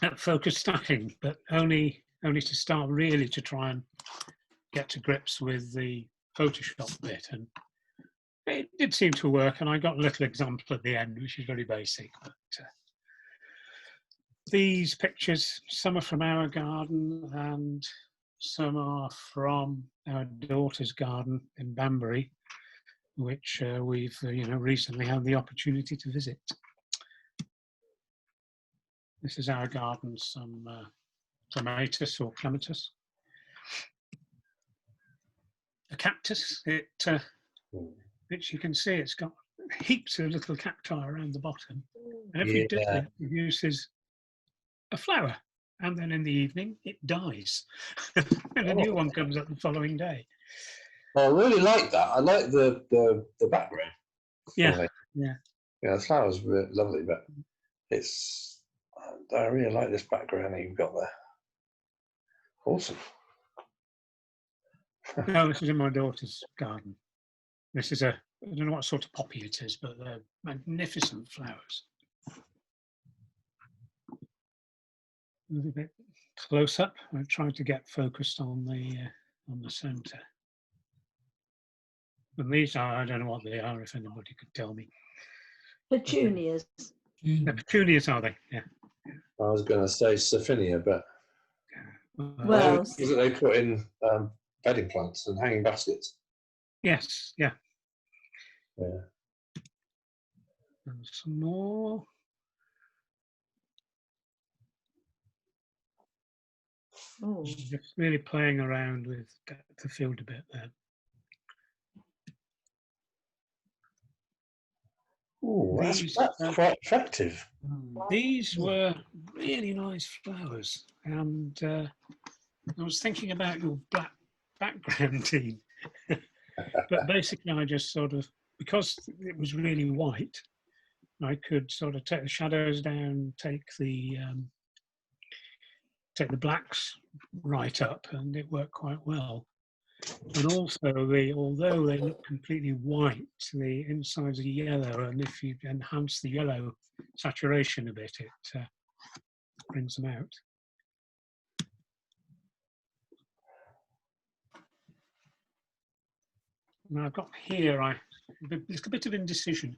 at focus stacking, but only to start really to try and get to grips with the Photoshop bit. And it did seem to work, and I got a little example at the end, which is very basic. But these pictures, some are from our garden and some are from our daughter's garden in Banbury. which we've recently had the opportunity to visit. This is our garden, some clematis or clematis. A cactus, which you can see it's got heaps of little cacti around the bottom. And every day it produces a flower. And then in the evening, it dies. And a new one comes up the following day. I really like that. I like the background. Yeah, yeah. Yeah, the flowers were lovely, but I really like this background that you've got there. Awesome. No, this is in my daughter's garden. This is I don't know what sort of poppy it is, but they're magnificent flowers. A little bit close up. I've tried to get focused on the centre. And these are, I don't know what they are, if anybody could tell me. Petunias. The petunias, are they? Yeah. I was going to say Sophinia, but Well, they put in bedding plants and hanging baskets. Yes, yeah. Yeah. And some more. oh, Just really playing around with depth of field a bit there. Oh, that's quite effective. These were really nice flowers, and I was thinking about your black background, Dean. But basically, I just sort of, because it was really white, I could sort of take the shadows down, take the blacks right up, and it worked quite well. And also, although they look completely white, the insides are yellow, and if you enhance the yellow saturation a bit, it brings them out. Now I've got here, it's a bit of indecision.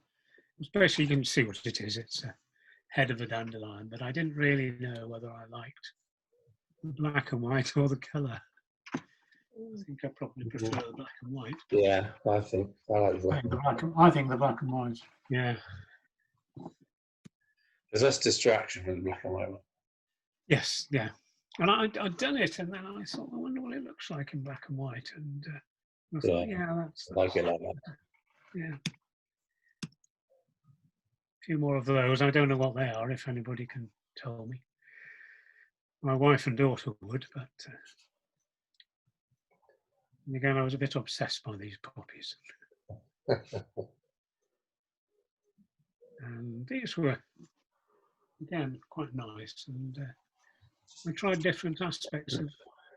Especially you can see what it is. It's a head of a dandelion, but I didn't really know whether I liked the black and white or the colour. I think I probably prefer the black and white. Yeah, I think I like the black. I think the black and white. Yeah. There's less distraction with the black and white one. Yes, yeah. And I'd done it, and then I thought, I wonder what it looks like in black and white. And I thought, that's I like it like that. Yeah. A few more of those. I don't know what they are, if anybody can tell me. My wife and daughter would, but and again, I was a bit obsessed by these poppies. And these were, again, quite nice. And we tried different aspects of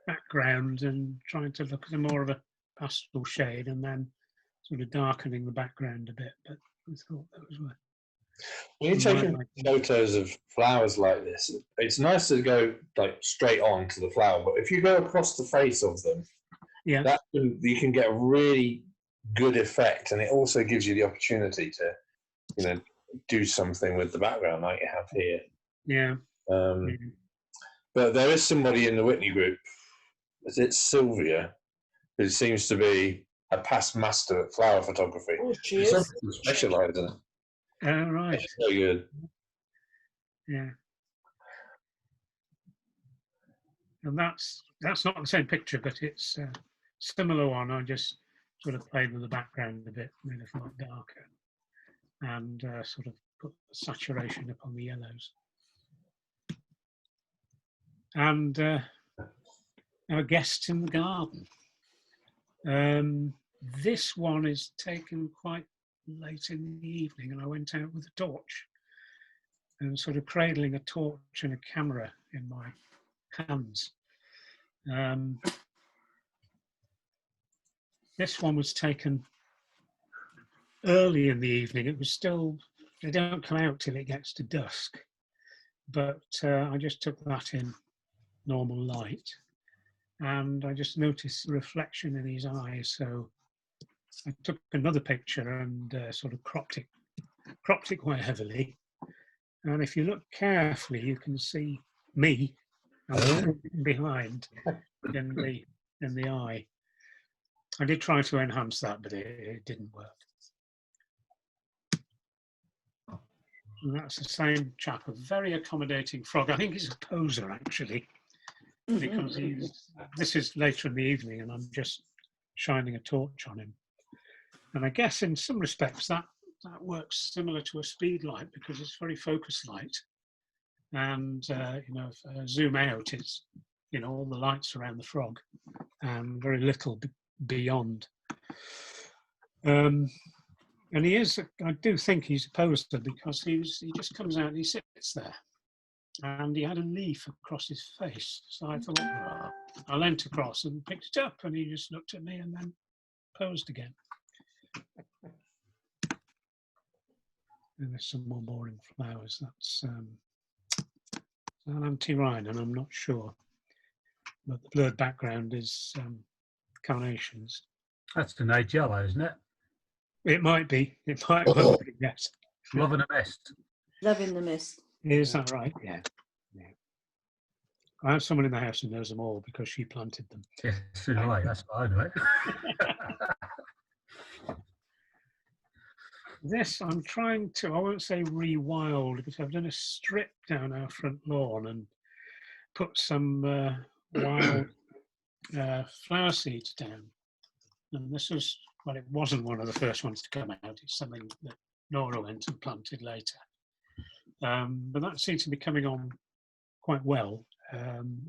background and trying to look at more of a pastel shade and then sort of darkening the background a bit. But I thought those were. When you're taking photos of flowers like this, it's nice to go like straight on to the flower, but if you go across the face of them, you can get a really good effect, and it also gives you the opportunity to, do something with the background like you have here. Yeah. But there is somebody in the Whitney group, is it Sylvia, who seems to be a past master at flower photography. Oh, she is. Specialised in it. Oh, right. That's so good. Yeah. And that's not the same picture, but it's a similar one. I just sort of played with the background a bit, made it a lot darker, and sort of put the saturation upon the yellows. And our guest in the garden. This one is taken quite late in the evening, and I went out with a torch and sort of cradling a torch and a camera in my hands. This one was taken early in the evening. It was still, they don't come out till it gets to dusk, but I just took that in normal light, and I just noticed the reflection in his eyes, so I took another picture and sort of cropped it quite heavily. And if you look carefully, you can see me behind in the eye. I did try to enhance that, but it didn't work. And that's the same chap, a very accommodating frog. I think he's a poser, actually, because this is later in the evening and I'm just shining a torch on him. And I guess in some respects that works similar to a speed light because it's very focused light. And, you know, if I zoom out, it's, you know, all the lights around the frog and very little beyond. And he is, I do think he's a poster because he just comes out and he sits there. And he had a leaf across his face. So I thought, oh. I leant across and picked it up and he just looked at me and then posed again. And there's some more boring flowers. That's an anti-rhine, and I'm not sure. But the blurred background is carnations. That's the Nigella, isn't it? It might be. It might well be, yes. Love in a Mist. Love in the Mist. Is that right? Yeah. Yeah. I have someone in the house who knows them all because she planted them. Yes, so do I. That's what I do it. This, I'm trying to, I won't say rewild, because I've done a strip down our front lawn and put some wild flower seeds down. And this was, well, it wasn't one of the first ones to come out. It's something that Nora went and planted later. But that seems to be coming on quite well,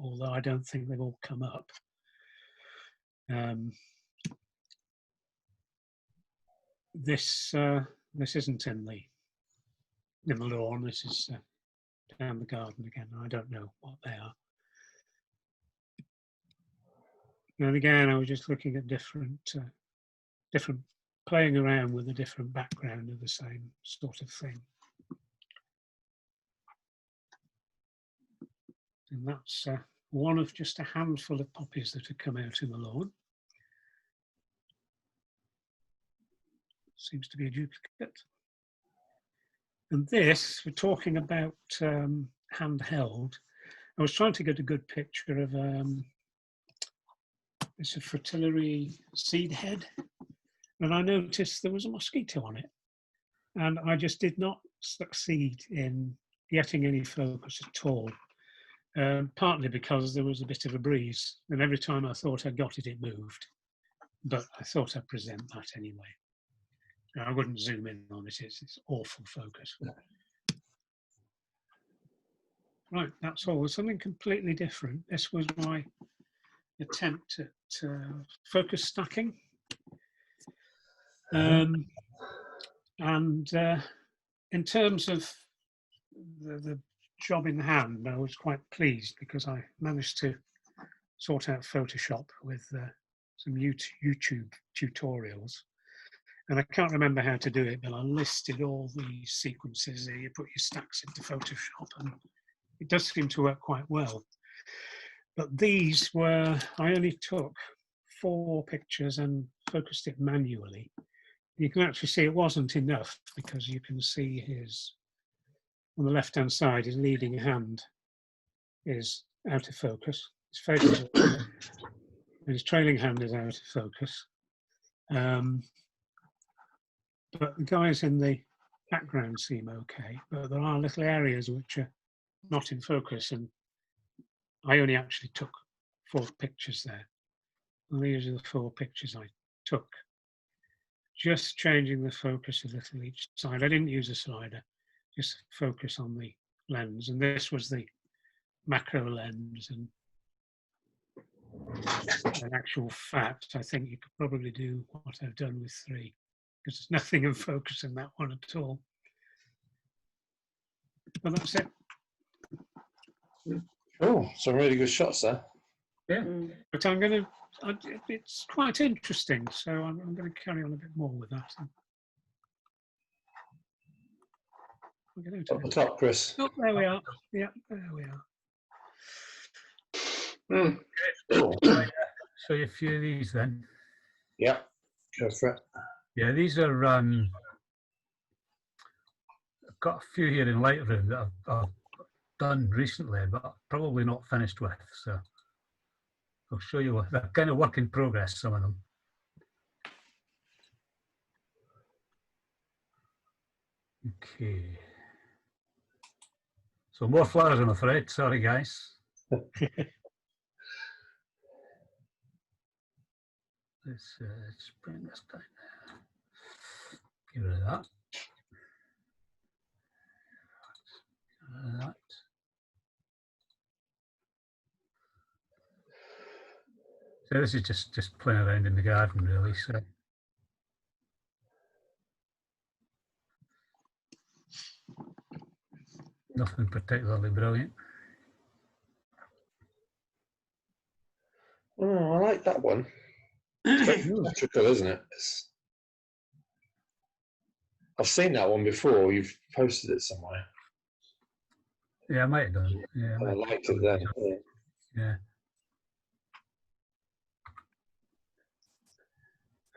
although I don't think they've all come up. This isn't in the lawn. This is down the garden again. I don't know what they are. And again, I was just looking at different playing around with a different background of the same sort of thing. And that's one of just a handful of poppies that have come out in the lawn. Seems to be a duplicate. And this, we're talking about handheld. I was trying to get a good picture of it's a fritillary seed head. And I noticed there was a mosquito on it. And I just did not succeed in getting any focus at all. Partly because there was a bit of a breeze. And every time I thought I got it, it moved. But I thought I'd present that anyway. I wouldn't zoom in on it, it's awful focus. Right, that's all. Something completely different. This was my attempt at focus stacking. And in terms of the job in hand, I was quite pleased because I managed to sort out Photoshop with some YouTube tutorials. And I can't remember how to do it, but I listed all the sequences that you put your stacks into Photoshop, and it does seem to work quite well. But these were, I only took 4 pictures and focused it manually. You can actually see it wasn't enough because you can see his, on the left-hand side, his leading hand is out of focus. His face is, and his trailing hand is out of focus. But the guys in the background seem okay, but there are little areas which are not in focus, and I only actually took 4 pictures there. And these are the 4 pictures I took. Just changing the focus a little each side. I didn't use a slider, just focus on the lens. And this was the macro lens, and in actual fact, I think you could probably do what I've done with 3. Because there's nothing in focus in that one at all. But that's it. Oh, some really good shots there. Yeah. But I'm going to, it's quite interesting, so I'm going to carry on a bit more with that. Up the top, Chris. Oh, there we are. Yeah, there we are. Cool. Show you a few of these then. Yeah, go for it. Yeah, these are, I've got a few here in Lightroom that I've done recently, but probably not finished with. So I'll show you what, they're kind of work in progress, some of them. Okay. So more flowers, I'm afraid. Sorry, guys. Let's bring this down there. Get rid of that. Get rid of that. So this is just playing around in the garden, really. So nothing particularly brilliant. Oh, I like that one. It's very symmetrical, isn't it? I've seen that one before. You've posted it somewhere. Yeah, I might have done. Yeah, I liked it then. Yeah.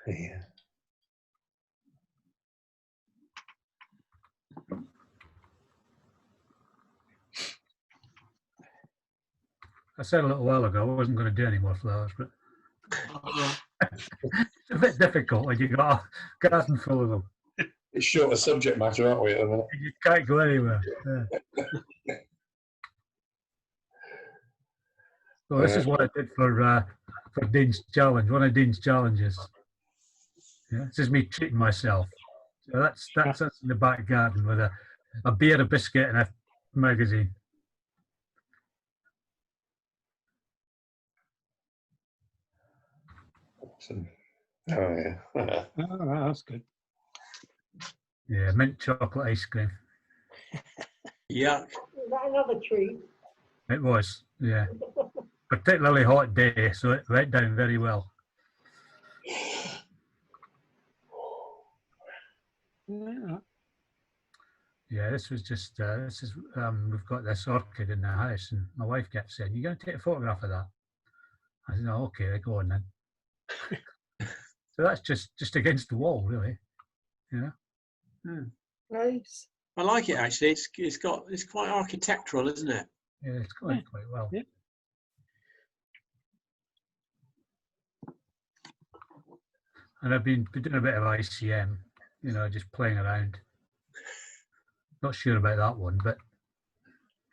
Yeah. I said a little while ago I wasn't going to do any more flowers, but it's a bit difficult when you got a garden full of them. It's short of subject matter, aren't we, at the minute? You can't go anywhere. Yeah. Well, this is what I did for Dean's challenge. One of Dean's challenges. Yeah, this is me treating myself. So that's in the back garden with a beer, a biscuit, and a magazine. Awesome. Oh yeah. Oh, that's good. Yeah, mint chocolate ice cream. Yuck. Is that another treat? It was, yeah. Particularly hot day, so it went down very well. Yeah. Yeah, this was just, we've got this orchid in the house, and my wife kept saying, "You're going to take a photograph of that?" I said, "Oh, okay, go on then." So that's just against the wall, really. Yeah. Nice. I like it actually. It's quite architectural, isn't it? Yeah, it's going quite well. Yeah. And I've been doing a bit of ICM, just playing around. Not sure about that one, but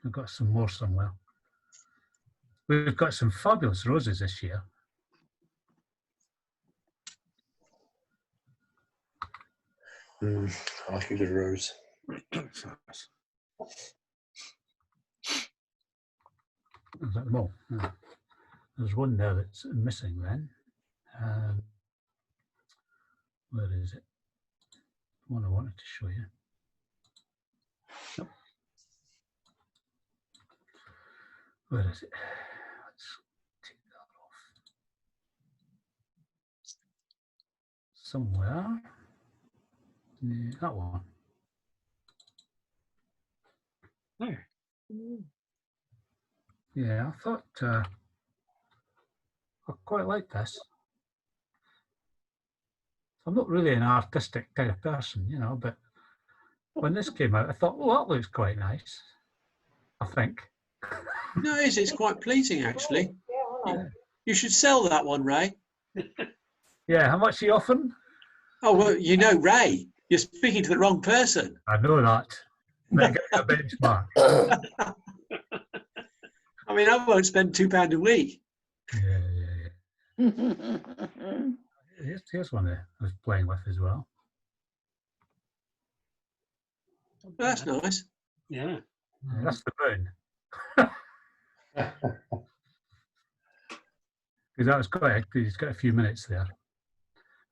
I've got some more somewhere. We've got some fabulous roses this year. I like a good rose. Is that them all? No. There's one there that's missing then. Where is it? The one I wanted to show you. Nope. Where is it? Let's take that off. Somewhere. Yeah, that one. There. Yeah, I thought I quite like this. I'm not really an artistic kind of person, but when this came out, I thought, well, that looks quite nice, I think. No, it's quite pleasing actually. Yeah, I like it. You should sell that one, Ray. Yeah, how much are you offering? Oh, well, Ray, you're speaking to the wrong person. I know that. Better get a benchmark. I mean, I won't spend £2 a week. Yeah. Here's one I was playing with as well. That's nice. Yeah. That's the moon. Because that was it's got a few minutes there.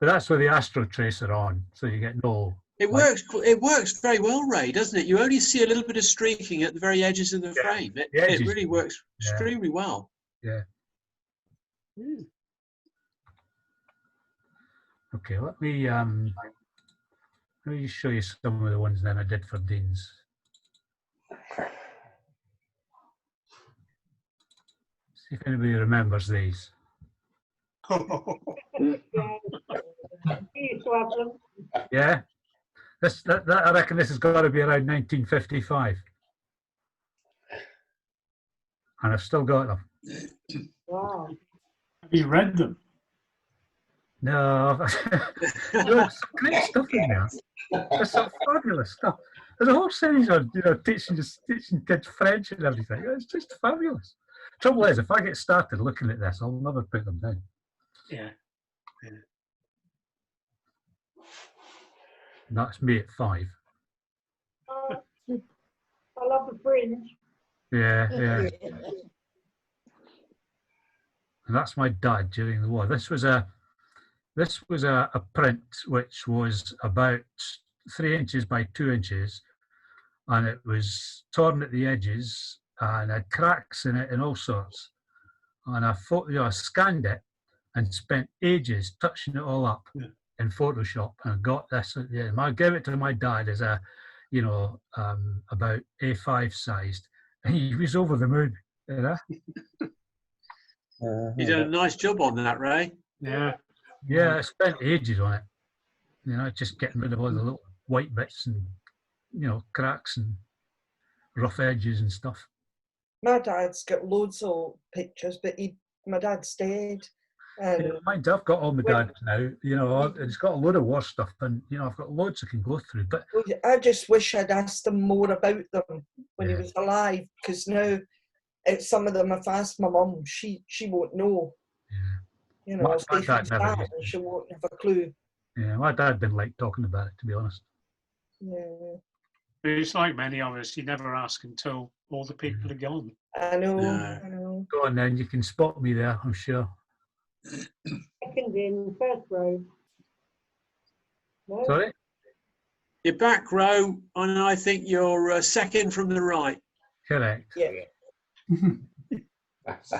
But that's with the Astro Tracer on, so you get no... It works very well, Ray, doesn't it? You only see a little bit of streaking at the very edges of the frame. It really works extremely well. Yeah. Okay, let me show you some of the ones that I did for Dean's. See if anybody remembers these. Yeah, I reckon this has got to be around 1955, and I've still got them. Wow. Have you read them? No, there's great stuff in there. There's some fabulous stuff. There's a whole series on, teaching kids French and everything. It's just fabulous. Trouble is, if I get started looking at this, I'll never put them down. Yeah. That's me at 5. I love the fringe. Yeah. And that's my dad during the war. This was a print which was about 3 inches by 2 inches, and it was torn at the edges and had cracks in it and all sorts. And I scanned it and spent ages touching it all up in Photoshop, and I got this at the end. I gave it to my dad as a, about A5 sized, and he was over the moon. You did a nice job on that, Ray. Yeah. Yeah, I spent ages on it. Just getting rid of all the little white bits and, cracks and rough edges and stuff. My dad's got loads of pictures, but my dad stayed. I've got all my dad's now. It's got a load of war stuff, and I've got loads I can go through. But I just wish I'd asked him more about them when he was alive, because now some of them, if I ask my mum, she won't know. Yeah. I'll My say dad never that, used and to. she won't have a clue. Yeah, my dad didn't like talking about it, to be honest. Yeah. But it's like many of us, you never ask until all the people are gone. I know. Go on then, you can spot me there, I'm sure. Second in, first row. No? Sorry? Your back row, and I think you're second from the right. Correct. Yeah. That's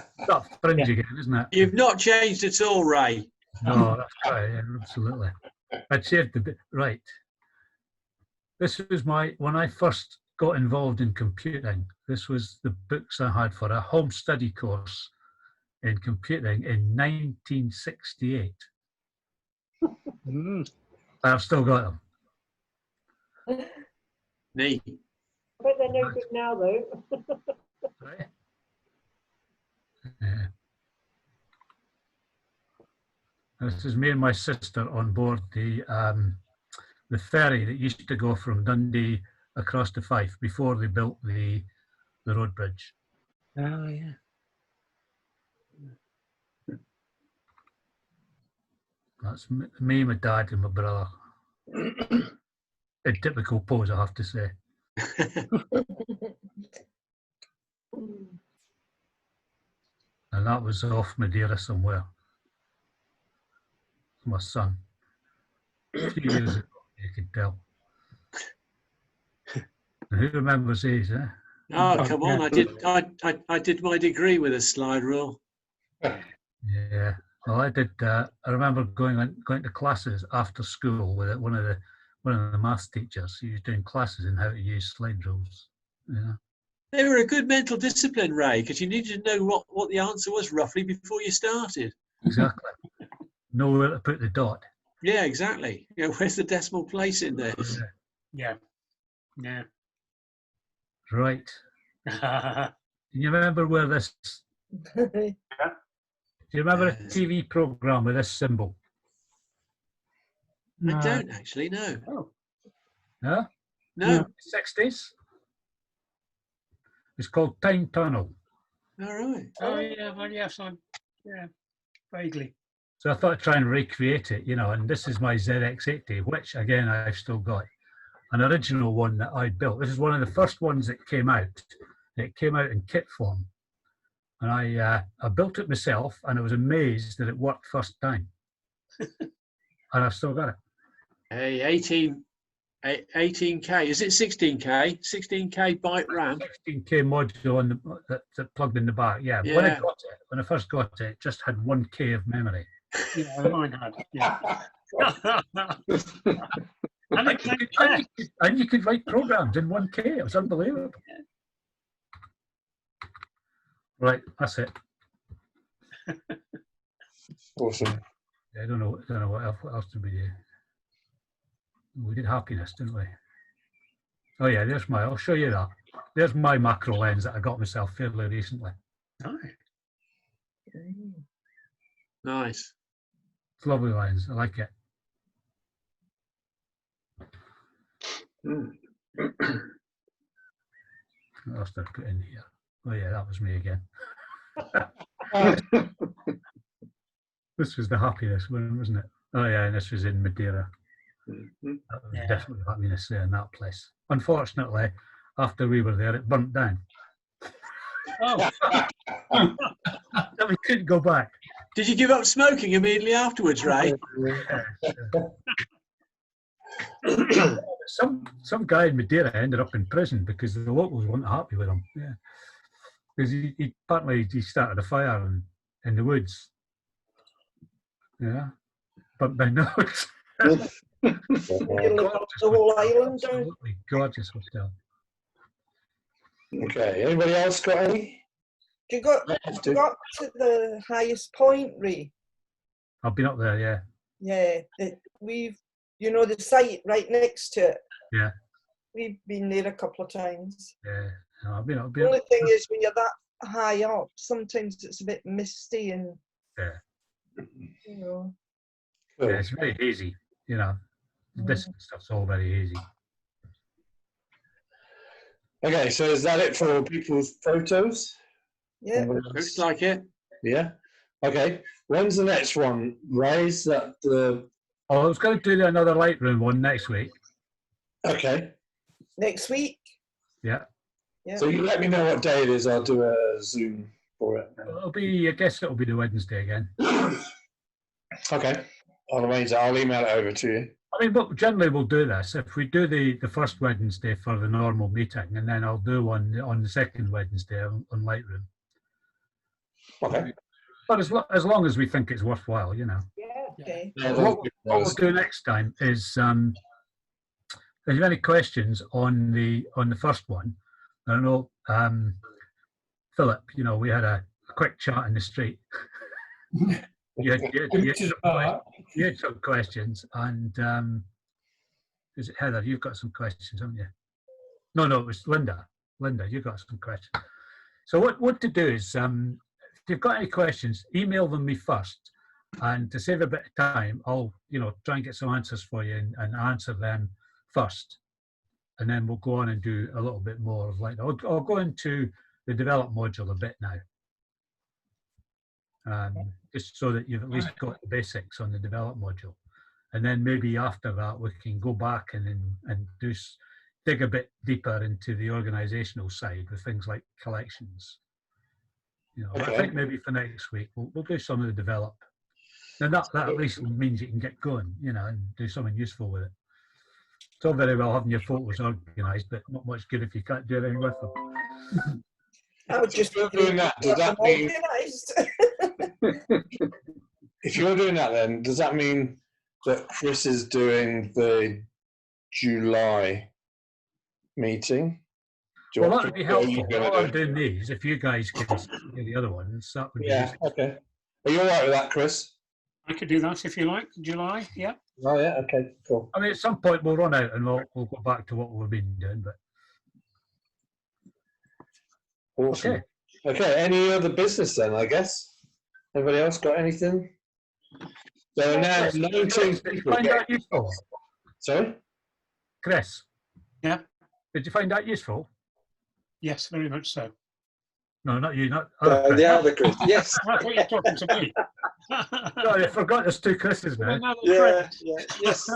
fringe again, isn't it? You've not changed at all, Ray. No, that's right, yeah, absolutely. I'd saved the bit. Right. This was when I first got involved in computing, this was the books I had for a home study course in computing in 1968. I've still got them. Neat. But they're no good now, though. Right? Yeah. This is me and my sister on board the ferry that used to go from Dundee across to Fife before they built the road bridge. Oh, yeah. That's me, my dad, and my brother. A typical pose, I have to say. And that was off Madeira somewhere. My son. A few years ago, you could tell. And who remembers these, eh? Oh, come on! I did my degree with a slide rule. Yeah. Well, I did. I remember going to classes after school with one of the maths teachers. He was doing classes in how to use slide rules. Yeah. They were a good mental discipline, Ray, because you needed to know what the answer was roughly before you started. Exactly. Know where to put the dot. Yeah, exactly. Where's the decimal place in this? Yeah. Right. Can you remember where this? Do you remember a TV program with this symbol? I don't actually know. Oh. No? No. 60s. It's called Time Tunnel. All right. Oh, yeah. Well, yes, vaguely. So I thought I'd try and recreate it, and this is my ZX80, which again I've still got. An original one that I built. This is one of the first ones that came out. It came out in kit form. And I built it myself, and I was amazed that it worked first time. And I've still got it. Hey, 18K. Is it 16K? 16K byte RAM. 16K module that plugged in the back. Yeah. Yeah. When I first got it, it just had 1K of memory. Yeah, mine had. Yeah. And you could write programs in 1K. It was unbelievable. Right, that's it. Awesome. I don't know what else did we do. We did happiness, didn't we? Oh yeah, I'll show you that. There's my macro lens that I got myself fairly recently. Nice. It's a lovely lens. I like it. What else did I put in here? Oh yeah, that was me again. This was the happiness one, wasn't it? Oh yeah, and this was in Madeira. That was definitely happiness there in that place. Unfortunately, after we were there, it burnt down. Oh, So we couldn't go back. Did you give up smoking immediately afterwards, Ray? Some guy in Madeira ended up in prison because the locals weren't happy with him. Yeah, because he apparently he started a fire in the woods. Yeah, burnt down the woods. The whole island down. Absolutely gorgeous hotel. Okay, anybody else got any? You got to the highest point, Ray. I've been up there, yeah. Yeah, we've, you know, the site right next to it. Yeah. We've been there a couple of times. Yeah, no, I've been The only thing is, when you're that high up, sometimes it's a bit misty and, you know. Yeah, it's very hazy, you know. This stuff's all very hazy. Okay, so is that it for people's photos? Yeah. Looks like it. Yeah. Okay. When's the next one? Rise that the. Oh, I was going to do another Lightroom one next week. Okay. Next week? Yeah. Yeah. So you let me know what day it is. I'll do a Zoom for it. It'll be, I guess it'll be the Wednesday again. Okay. I'll arrange that. I'll email it over to you. I mean, but generally we'll do this. If we do the first Wednesday for the normal meeting, and then I'll do one on the second Wednesday on Lightroom. Okay. But as long as we think it's worthwhile, you know. Yeah. Okay. What we'll do next time is, if you have any questions on the first one, I don't know, Philip, you know, we had a quick chat in the street. You had some questions, and is it Heather? You've got some questions, haven't you? No, it was Linda. Linda, you've got some questions. So what to do is, if you've got any questions, email them me first, and to save a bit of time, I'll try and get some answers for you and answer them first, and then we'll go on and do a little bit more of like I'll go into the develop module a bit now. Just so that you've at least got the basics on the develop module, and then maybe after that we can go back and dig a bit deeper into the organizational side with things like collections. I think maybe for next week we'll do some of the develop, and that at least means you can get going, and do something useful with it. It's all very well having your photos organised, but not much good if you can't do anything with them. I would just be doing that. Does that mean? If you're doing that, then does that mean that Chris is doing the July meeting? Well, that would be helpful. While I'm doing these, if you guys can do the other ones, that would be useful. Okay. Are you all right with that, Chris? I could do that if you like. July, yeah. Oh yeah. Okay. Cool. I mean, at some point we'll run out and we'll go back to what we've been doing, but. Awesome. Okay. Any other business then? I guess. Anybody else got anything? So now, 19 people. Find that useful? Sorry, Chris. Yeah. Did you find that useful? Yes, very much so. No, not you. Not the other Chris. Yes. I thought you were talking to me. Sorry, I forgot there's two Chris's now. Yeah. Yes.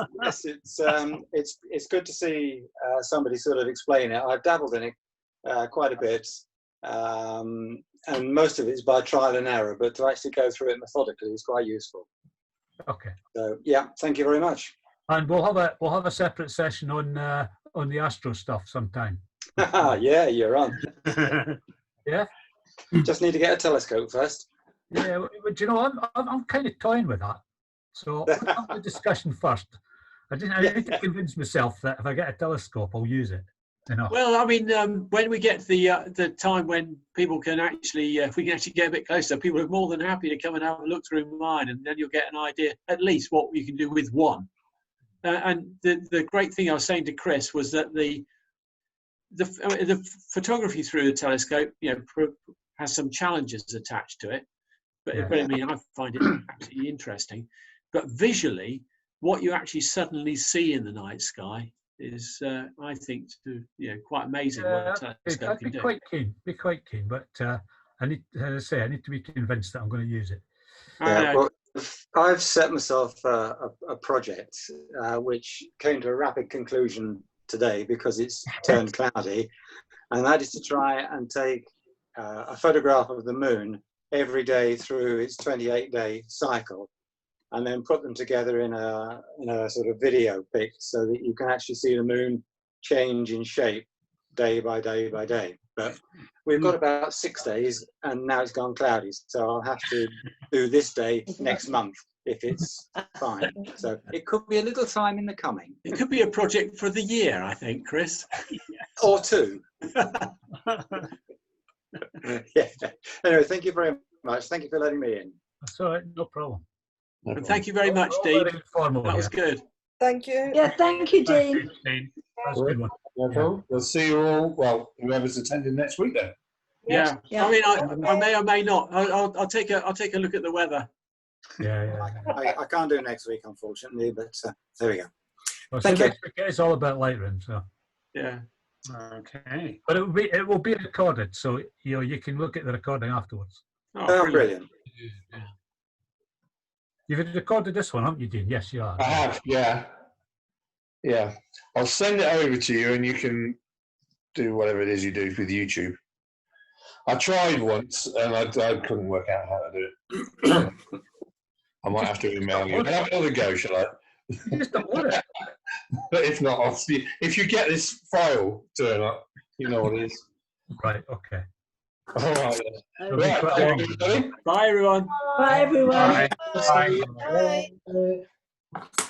It's good to see somebody sort of explain it. I've dabbled in it quite a bit, and most of it is by trial and error. But to actually go through it methodically is quite useful. Okay. So yeah, thank you very much. And we'll have a separate session on the Astro stuff sometime. Yeah, you're on. Yeah. Just need to get a telescope first. Yeah, but I'm kind of toying with that. So we'll have the discussion first. I need to convince myself that if I get a telescope, I'll use it. Well, I mean, when we get the time when people can actually, if we can actually get a bit closer, people are more than happy to come and have a look through mine, and then you'll get an idea at least what you can do with one. And the great thing I was saying to Chris was that the photography through the telescope, has some challenges attached to it. But I mean, I find it absolutely interesting. But visually, what you actually suddenly see in the night sky is I think quite amazing Yeah, what a telescope I'd can be do. quite keen, but I need, as I say, I need to be convinced that I'm going to use it. Yeah, well, I've set myself a project which came to a rapid conclusion today because it's turned cloudy, and that is to try and take a photograph of the moon every day through its 28-day cycle, and then put them together in a sort of video pic so that you can actually see the moon change in shape day by day by day. But we've got about 6 days, and now it's gone cloudy, so I'll have to do this day next month if it's fine. So it could be a little time in the coming. It could be a project for the year, I think, Chris. Or two. Yeah. Anyway, thank you very much. Thank you for letting me in. That's all right, no problem. And thank you very much, Dean. That was good. Thank you. Yeah, thank you, Dean. That's a good one. No problem. We'll see you all. Well, whoever's attending next week then. Yeah. Yeah. I mean, I may or may not. I'll take a look at the weather. Yeah. I can't do next week, unfortunately, but there we go. Well, Thank so you. next week it's all about Lightroom, so. Yeah. Okay. But it will be recorded, so you can look at the recording afterwards. Oh, brilliant. You've recorded this one, haven't you, Dean? Yes, you are. I have, yeah. Yeah. I'll send it over to you and you can do whatever it is you do with YouTube. I tried once and I couldn't work out how to do it. I might have to email you. Have another go, shall I? You just don't want it. But if not, I'll see. If you get this file turn up, you know what it is. Right, okay. All right. It'll be quite Thank long. you, everybody. Bye, everyone. Bye, everyone. Bye. Bye.